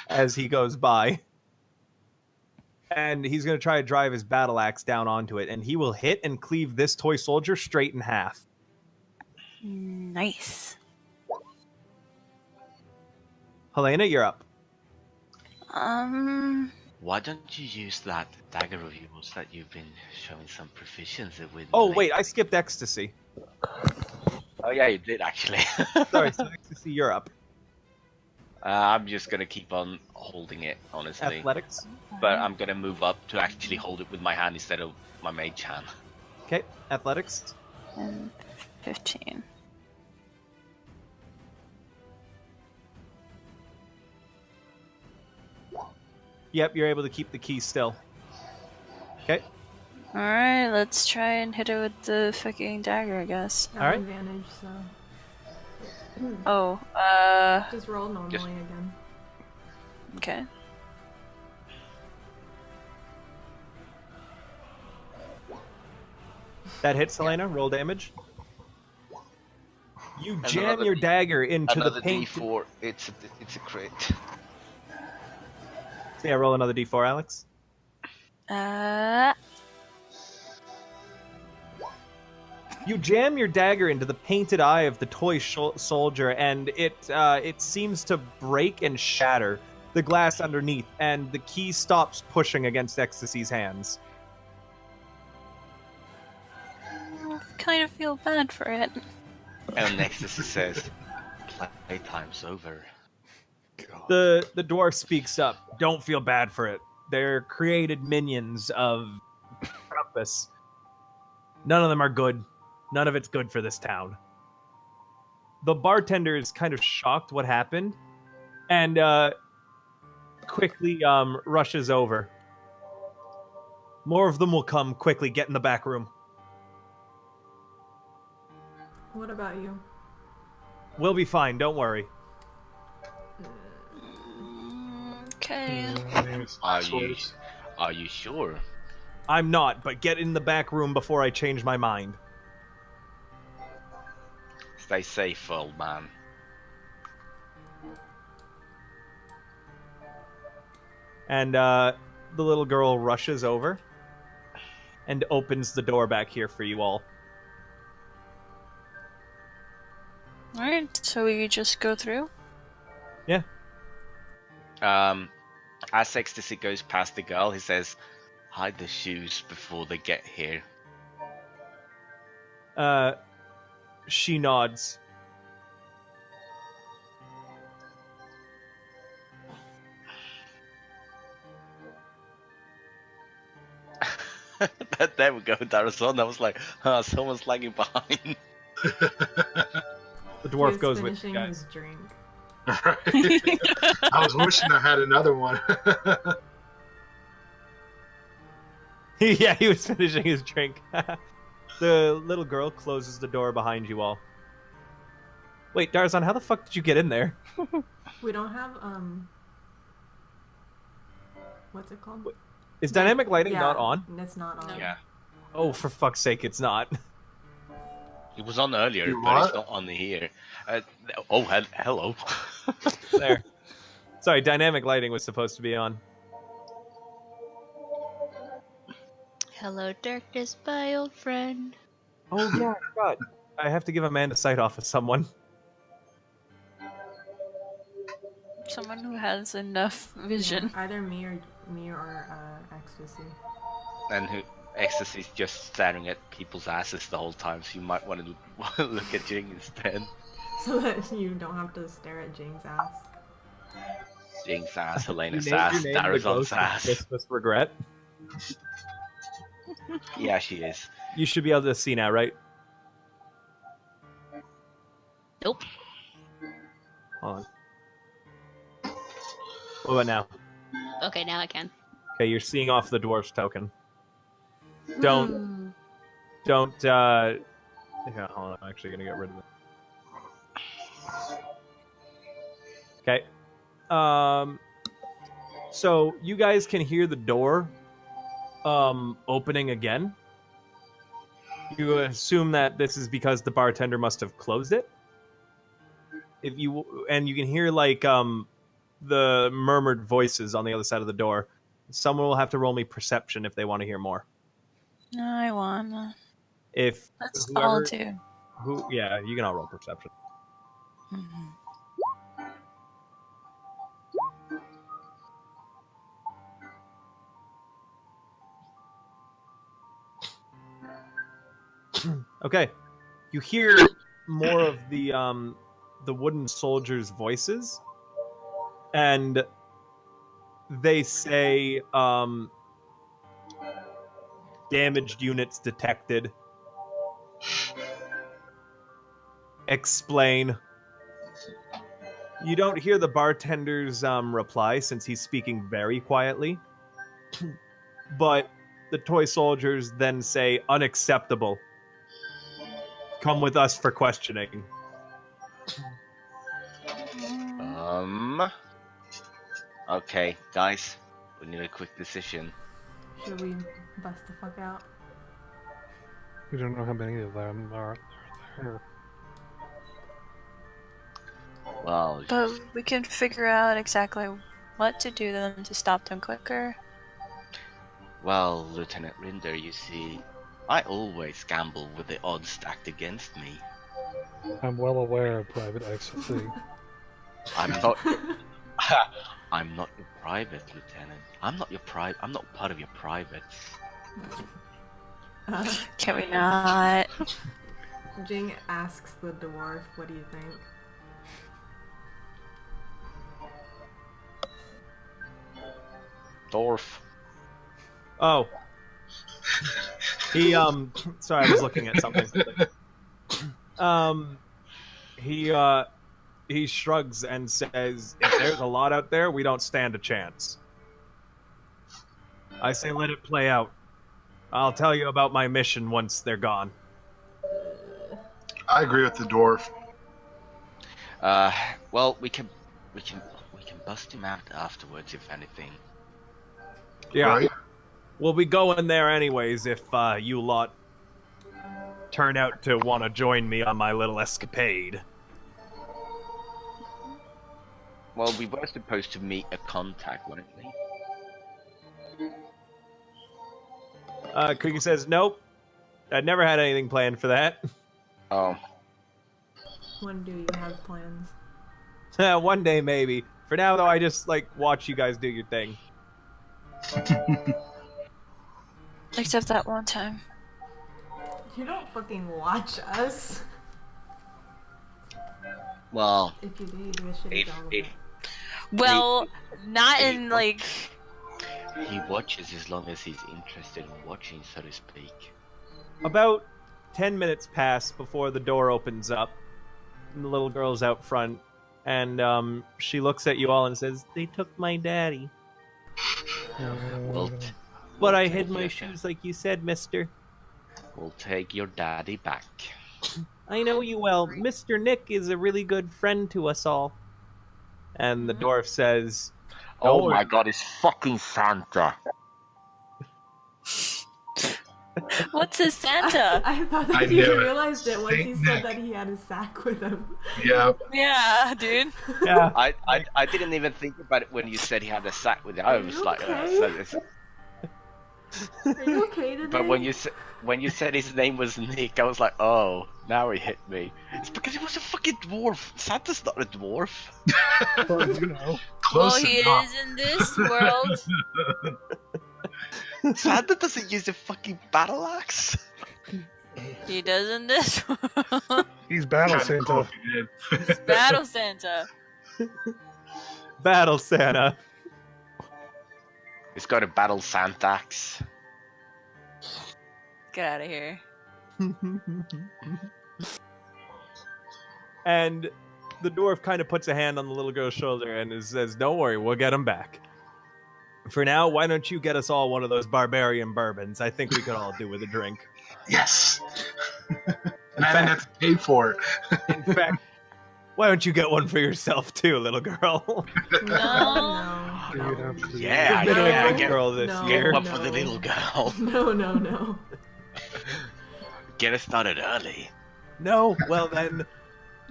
as he goes by. And he's going to try to drive his battle axe down onto it, and he will hit and cleave this toy soldier straight in half. Nice. Helena, you're up. Why don't you use that dagger of yours that you've been showing some proficiency with? Oh, lately? wait, I skipped Ecstasy. Oh yeah, you did actually. Sorry, so Ecstasy, you're up. I'm just gonna keep on holding it, honestly. Athletics. But I'm gonna move up to actually hold it with my hand instead of my mage hand. Okay, athletics. And 15. Yep, you're able to keep the key still. Okay. Alright, let's try and hit it with the fucking dagger, I guess. I have Alright. advantage, so Oh, just roll normally again. okay. That hits Helena. Roll damage. You And jam another your D- dagger into Another the paint. D4. It's a crit. Yeah, roll another d4, Alex. You jam your dagger into the painted eye of the toy soldier, and it seems to break and shatter the glass underneath, and the key stops pushing against Ecstasy's hands. I kind of feel bad for it. And Ecstasy says, "Playtime's over." The dwarf speaks up. Don't feel bad for it. They're created minions of Krampus. None of them are good. None of it's good for this town. The bartender is kind of shocked what happened, and quickly rushes over. More of them will come. Quickly, get in the back room. What about you? We'll be fine, don't worry. Okay. Are you sure? I'm not, but get in the back room before I change my mind. Stay safe, old man. And the little girl rushes over and opens the door back here for you all. Alright, so we just go through? Yeah. As Ecstasy goes past the girl, he says, "Hide the shoes before they get here." She nods. There we go, Darazon. I was like, someone's lagging behind. The dwarf He was goes with you finishing guys. his drink. I was wishing I had another one. Yeah, he was finishing his drink. The little girl closes the door behind you all. Wait, Darazon, how the fuck did you get in there? We don't have what's it called? Is dynamic lighting Yeah, not on? It's not on. Yeah, Oh, for fuck's sake, it's not. it was on earlier, You but it's what? not on here. Hello. There. Sorry, dynamic lighting was supposed to be on. Hello, darkness, my old friend. Oh yeah, I forgot. I have to give Amanda sight off of someone. Someone who has enough vision. Yeah, either me or Ecstasy. And Ecstasy's just staring at people's asses the whole time, so you might want to look at Jing instead. So that you don't have to stare at Jing's ass. Jing's ass, Helena's You named- ass, you named the Darazon's ghost of ass. Christmas regret. Yeah, she is. You should be able to see now, right? Nope. Hold on. What about now? Okay, now I can. Okay, you're seeing off the dwarf's token. Hmm. Don't, yeah, hold on, I'm actually gonna get rid of it. Okay. So you guys can hear the door, opening again. You assume that this is because the bartender must have closed it. And you can hear, like, the murmured voices on the other side of the door. Someone will have to roll me perception if they want to hear more. No, I wanna. If Let's whoever, all do. yeah, you can all roll perception. Mhm. Okay, you hear more of the wooden soldiers' voices, and they say, damaged units detected. Explain. You don't hear the bartender's reply since he's speaking very quietly. But the toy soldiers then say, unacceptable. Come with us for questioning. Okay, guys, we need a quick decision. Should we bust the fuck out? We don't know how many of them are there. Well, But we can figure out exactly what to do to them to stop them quicker. well, Lieutenant Rinder, you see, I always gamble with the odds stacked against me. I'm well aware of Private Ecstasy. I'm not. I'm not your private, Lieutenant. I'm not part of your privates. Can we not? Jing asks the dwarf, what do you think? Dwarf. Oh. He, sorry, I was looking at something. He shrugs and says, "If there's a lot out there, we don't stand a chance. I say let it play out. I'll tell you about my mission once they're gone." I agree with the dwarf. Well, we can bust him out afterwards, if anything. Yeah, Right? we'll be going there anyways if you lot turn out to want to join me on my little escapade. Well, we were supposed to meet a contact, weren't we? Cookie says, "Nope. I never had anything planned for that." Oh, When do you have plans? One day, maybe. For now, though, I just, watch you guys do your thing. Except that one time. You don't fucking watch us. well, If you do, you do a shitty if, job of if it. Well, not in, he watches as long as he's interested in watching, so to speak. About 10 minutes pass before the door opens up. And the little girl's out front. And she looks at you all and says, "They took my daddy. We'll But I take hid my your- shoes like you said, mister. We'll take your daddy back." I know you well. Mr. Nick is a really good friend to us all." And the dwarf says, Oh "Don't my worry." god, it's fucking Santa. What's a Santa? I thought I that he knew it. realized it once he Saint said Nick. that he had his sack with him. Yeah. Yeah, dude. Yeah. I didn't even think about it when you said he had a sack with it. I Are was you like, okay? so it's- Are you okay today? but when you said his name was Nick, I was like, oh, now he hit me. It's because he was a fucking dwarf. Santa's not a dwarf. Well, you know. Well, Close he enough. is in this world. Santa doesn't use a fucking battle axe. He does in this world. He's Battle Kinda cool Santa. if you did. He's Battle Santa. Battle Santa. He's got a battle Santax. Get out of here. And the dwarf kind of puts a hand on the little girl's shoulder and says, "Don't worry, we'll get him back. For now, why don't you get us all one of those barbarian bourbons? I think we could all do with a drink." Yes. And I didn't have to pay for it. In fact, why don't you get one for yourself too, little girl? No. Do you have to? Yeah, You've been yeah, a good get- girl this No. year. One for the little girl. No. Get us started early. No, well then.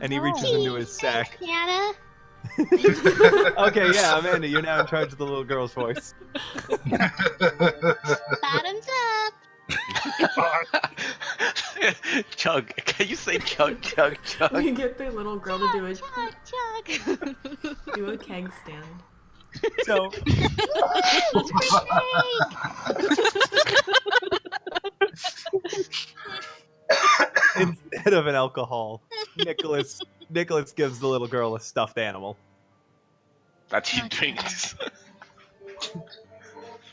And he No. reaches into his sack. Santa. Okay, yeah, Amanda, you're now in charge of the little girl's voice. Bottoms up. Chug. Can you say chug, chug, We chug? get the little girl to do Chug. a keg stand. So, instead of an alcohol, Nicholas gives the little girl a stuffed animal. That he drinks.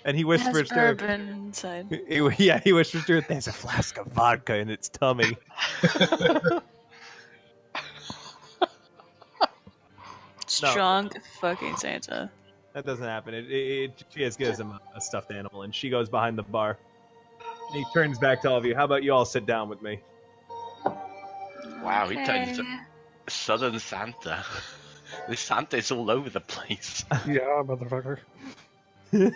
And he It has whispers to her, bourbon inside. he whispers to her, "There's a flask of vodka in its tummy." Strong fucking Santa. That doesn't happen. She just gives him a stuffed animal, and she goes behind the bar. And he turns back to all of you. "How about you all sit down with me?" Wow, he turned Okay. into Southern Santa. This Santa is all over the place. Yeah, motherfucker. I'm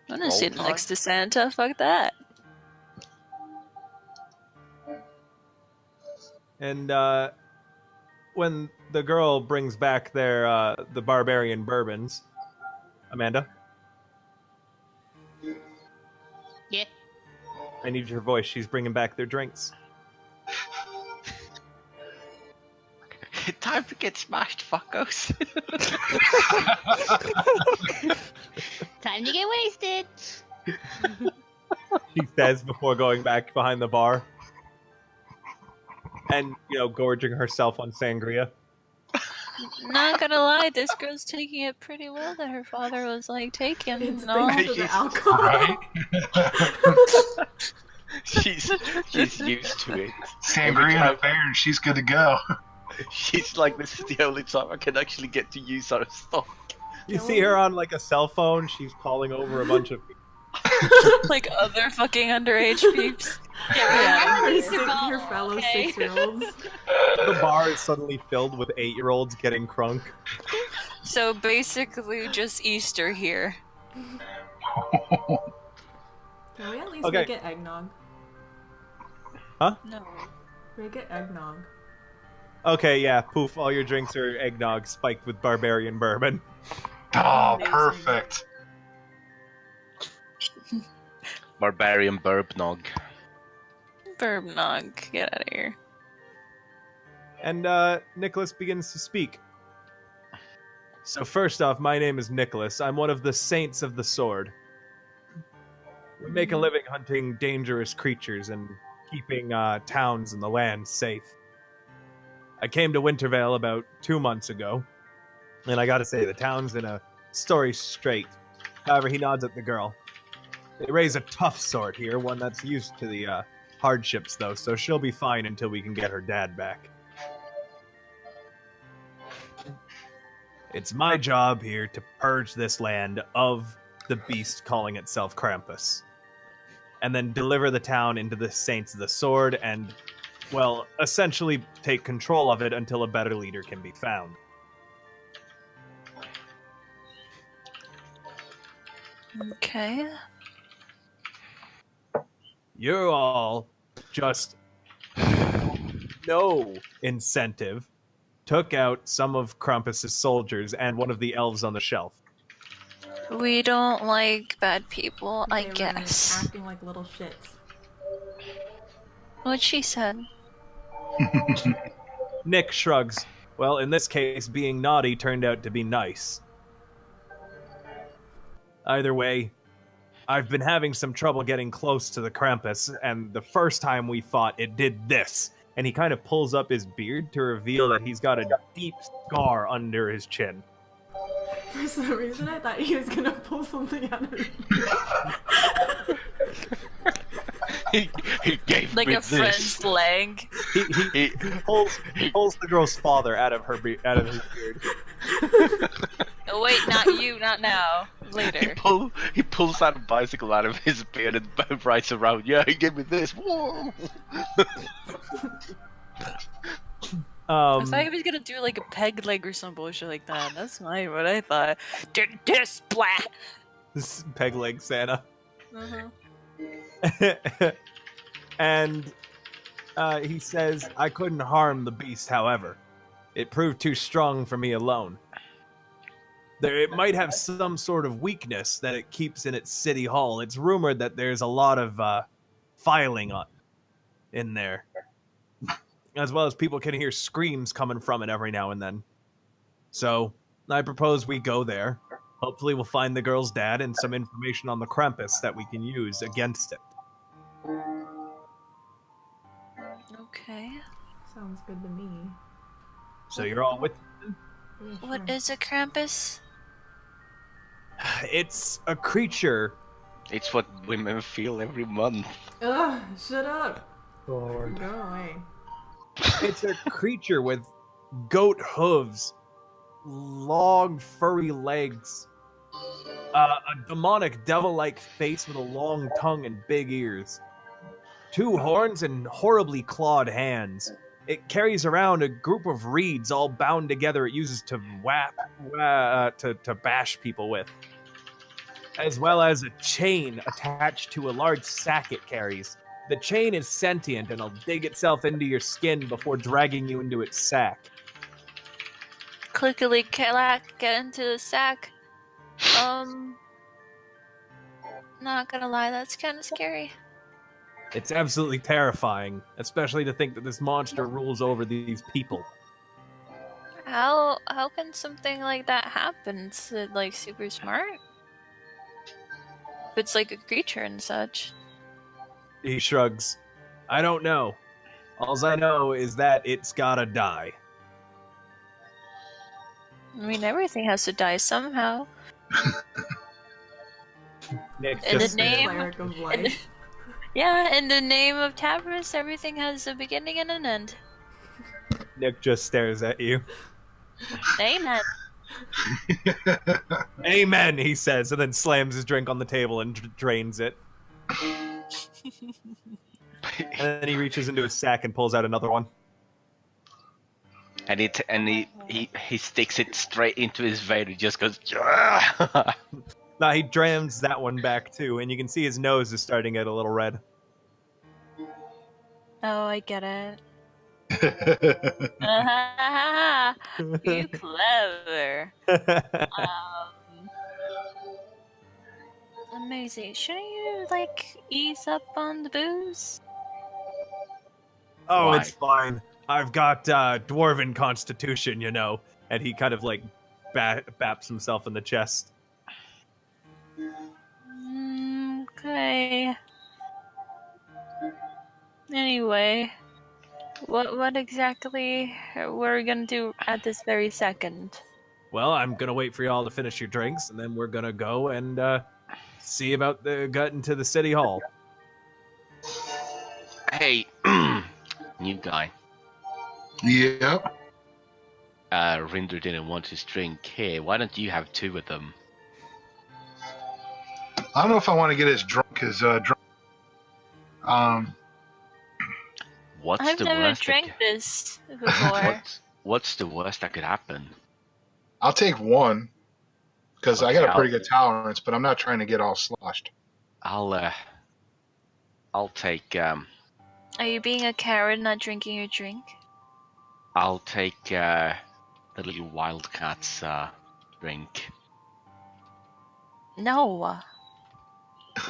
gonna sit Roll next to Santa. Fuck that. And when the girl brings back their the barbarian bourbons, Amanda, Yeah. I need your voice. She's bringing back their drinks. Time to get smashed, fuckos. Time to get wasted. She says before going back behind the bar, and gorging herself on sangria. Not gonna lie, this girl's taking it pretty well that her father was like, take him. It's No. thanks to the alcohol. Right? she's used to it. Sangria and a bear, and she's good to go. She's like, this is the only time I can actually get to use our stock. You see her on like a cell phone. She's calling over a bunch of people. Like other fucking underage peeps. Your fellow 6-year-olds. The bar is suddenly filled with 8-year-olds getting crunk. So basically just Easter here. Can we at least Okay. make it eggnog? No. Make it eggnog. Okay, yeah, poof, all your drinks are eggnog spiked with barbarian bourbon. Oh, Amazing. perfect. Barbarian Burbnog. Burbnog, get out of here. And Nicholas begins to speak. So first off, my name is Nicholas. I'm one of the Saints of the Sword. We make a living hunting dangerous creatures and keeping towns and the land safe. I came to Wintervale about 2 months ago, and I gotta say, the town's in a story straight. However, he nods at the girl. They raise a tough sort here, one that's used to the hardships, though, so she'll be fine until we can get her dad back. It's my job here to purge this land of the beast calling itself Krampus, and then deliver the town into the Saints of the Sword and, well, essentially take control of it until a better leader can be found. Okay. You're all just no incentive took out some of Krampus's soldiers and one of the elves on the shelf. We don't like bad people, I They were guess. acting like little shits. What she said. Nick shrugs. Well, in this case, being naughty turned out to be nice. Either way, I've been having some trouble getting close to the Krampus, and the first time we fought, it did this. And he kind of pulls up his beard to reveal that he's got a deep scar under his chin. For some reason, I thought he was gonna pull something out of his He gave Like me a this. friend's leg. He pulls the girl's father out of his beard. Oh wait, not you, not now. Later. He pulls out a bicycle out of his beard and rides around. Yeah, he gave me this. Whoa. I thought he was gonna do like a peg leg or some bullshit like that. That's not what I thought. Did this splat? This is peg leg Santa. Uh-huh. And he says, I couldn't harm the beast, however. It proved too strong for me alone. It might have some sort of weakness that it keeps in its city hall. It's rumored that there's a lot of filing in there. As well as people can hear screams coming from it every now and then. So, I propose we go there. Hopefully we'll find the girl's dad and some information on the Krampus that we can use against it. Okay. Sounds good to me. So you're all with Yeah, What sure. is a Krampus? It's a creature. It's what women feel every month. Ugh, shut up. Lord. Go away. It's a creature with goat hooves, long furry legs, a demonic devil-like face with a long tongue and big ears, 2 horns and horribly clawed hands. It carries around a group of reeds all bound together it uses to to bash people with, as well as a chain attached to a large sack it carries. The chain is sentient and will dig itself into your skin before dragging you into its sack. Clickily clack, get into the sack. Not gonna lie, that's kind of scary. It's absolutely terrifying, especially to think that this monster rules over these people. How can something like that happen? Is it like super smart? If it's like a creature and such. He shrugs. I don't know. Alls I know is that it's gotta die. I mean, everything has to die somehow. Nick In the just name- Cleric of In the, life. Yeah, in the name of Tavros, everything has a beginning and an end. Nick just stares at you. Amen. Amen, he says, and then slams his drink on the table and drains it. And then he reaches into his sack and pulls out another one. And he sticks it straight into his vein. He just goes. Nah, he drams that one back too, and you can see his nose is starting to get a little red. Oh, I get it. You clever. Amazing. Shouldn't you, like, ease up on the booze? Oh, Why? it's fine. I've got dwarven constitution, you know. And he kind of like baps himself in the chest. Okay. Anyway, what exactly we're gonna do at this very second? Well, I'm gonna wait for y'all to finish your drinks, and then we're gonna go and see about getting to the city hall. Hey, new guy. Yep. Rinder didn't want his drink. Here, why don't you have 2 of them? I don't know if I want to get as drunk as drunk. What's I've the never worst? drank this before. What's the worst that could happen? I'll take one because I Okay, got a pretty good tolerance, but I'm not trying to get all sloshed. I'll take Are you being a coward not drinking your drink? I'll take the little wildcat's drink. No.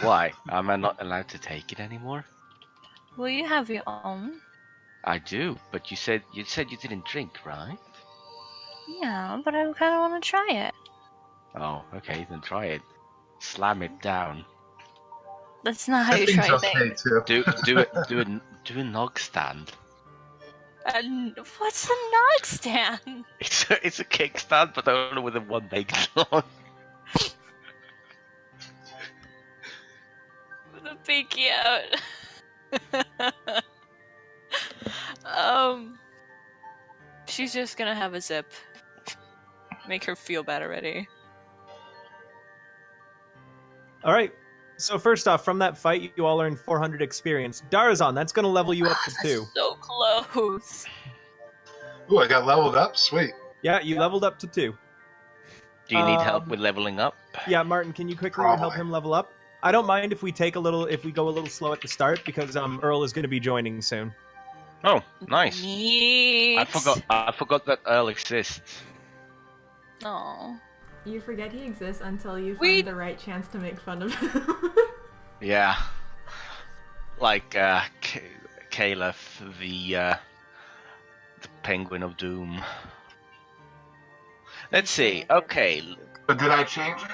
Why? Am I not allowed to take it anymore? Will you have your own? I do, but you said you didn't drink, right? Yeah, but I kind of want to try it. Oh, okay, then try it. Slam it down. That's not how you Tipping's try okay things. Do a nog stand. And what's a nightstand? It's a kickstand, but only with a 1 leg long. With a pinky out. She's just gonna have a sip. Make her feel bad already. All right. So first off, from that fight, you all earned 400 experience. Darazon, that's gonna level you up to 2. So close. Ooh, I got leveled up. Sweet. Yeah, you leveled up to 2. Do you need help with leveling up? Yeah, Martin, can you quickly Probably. help him level up? I don't mind if we go a little slow at the start because Earl is going to be joining soon. Oh, nice. Neat. I forgot that Earl exists. Oh. You forget he exists until you We- find the right chance to make fun of him. Yeah. Like Caliph, the Penguin of Doom. Let's see. Okay. But did I change it?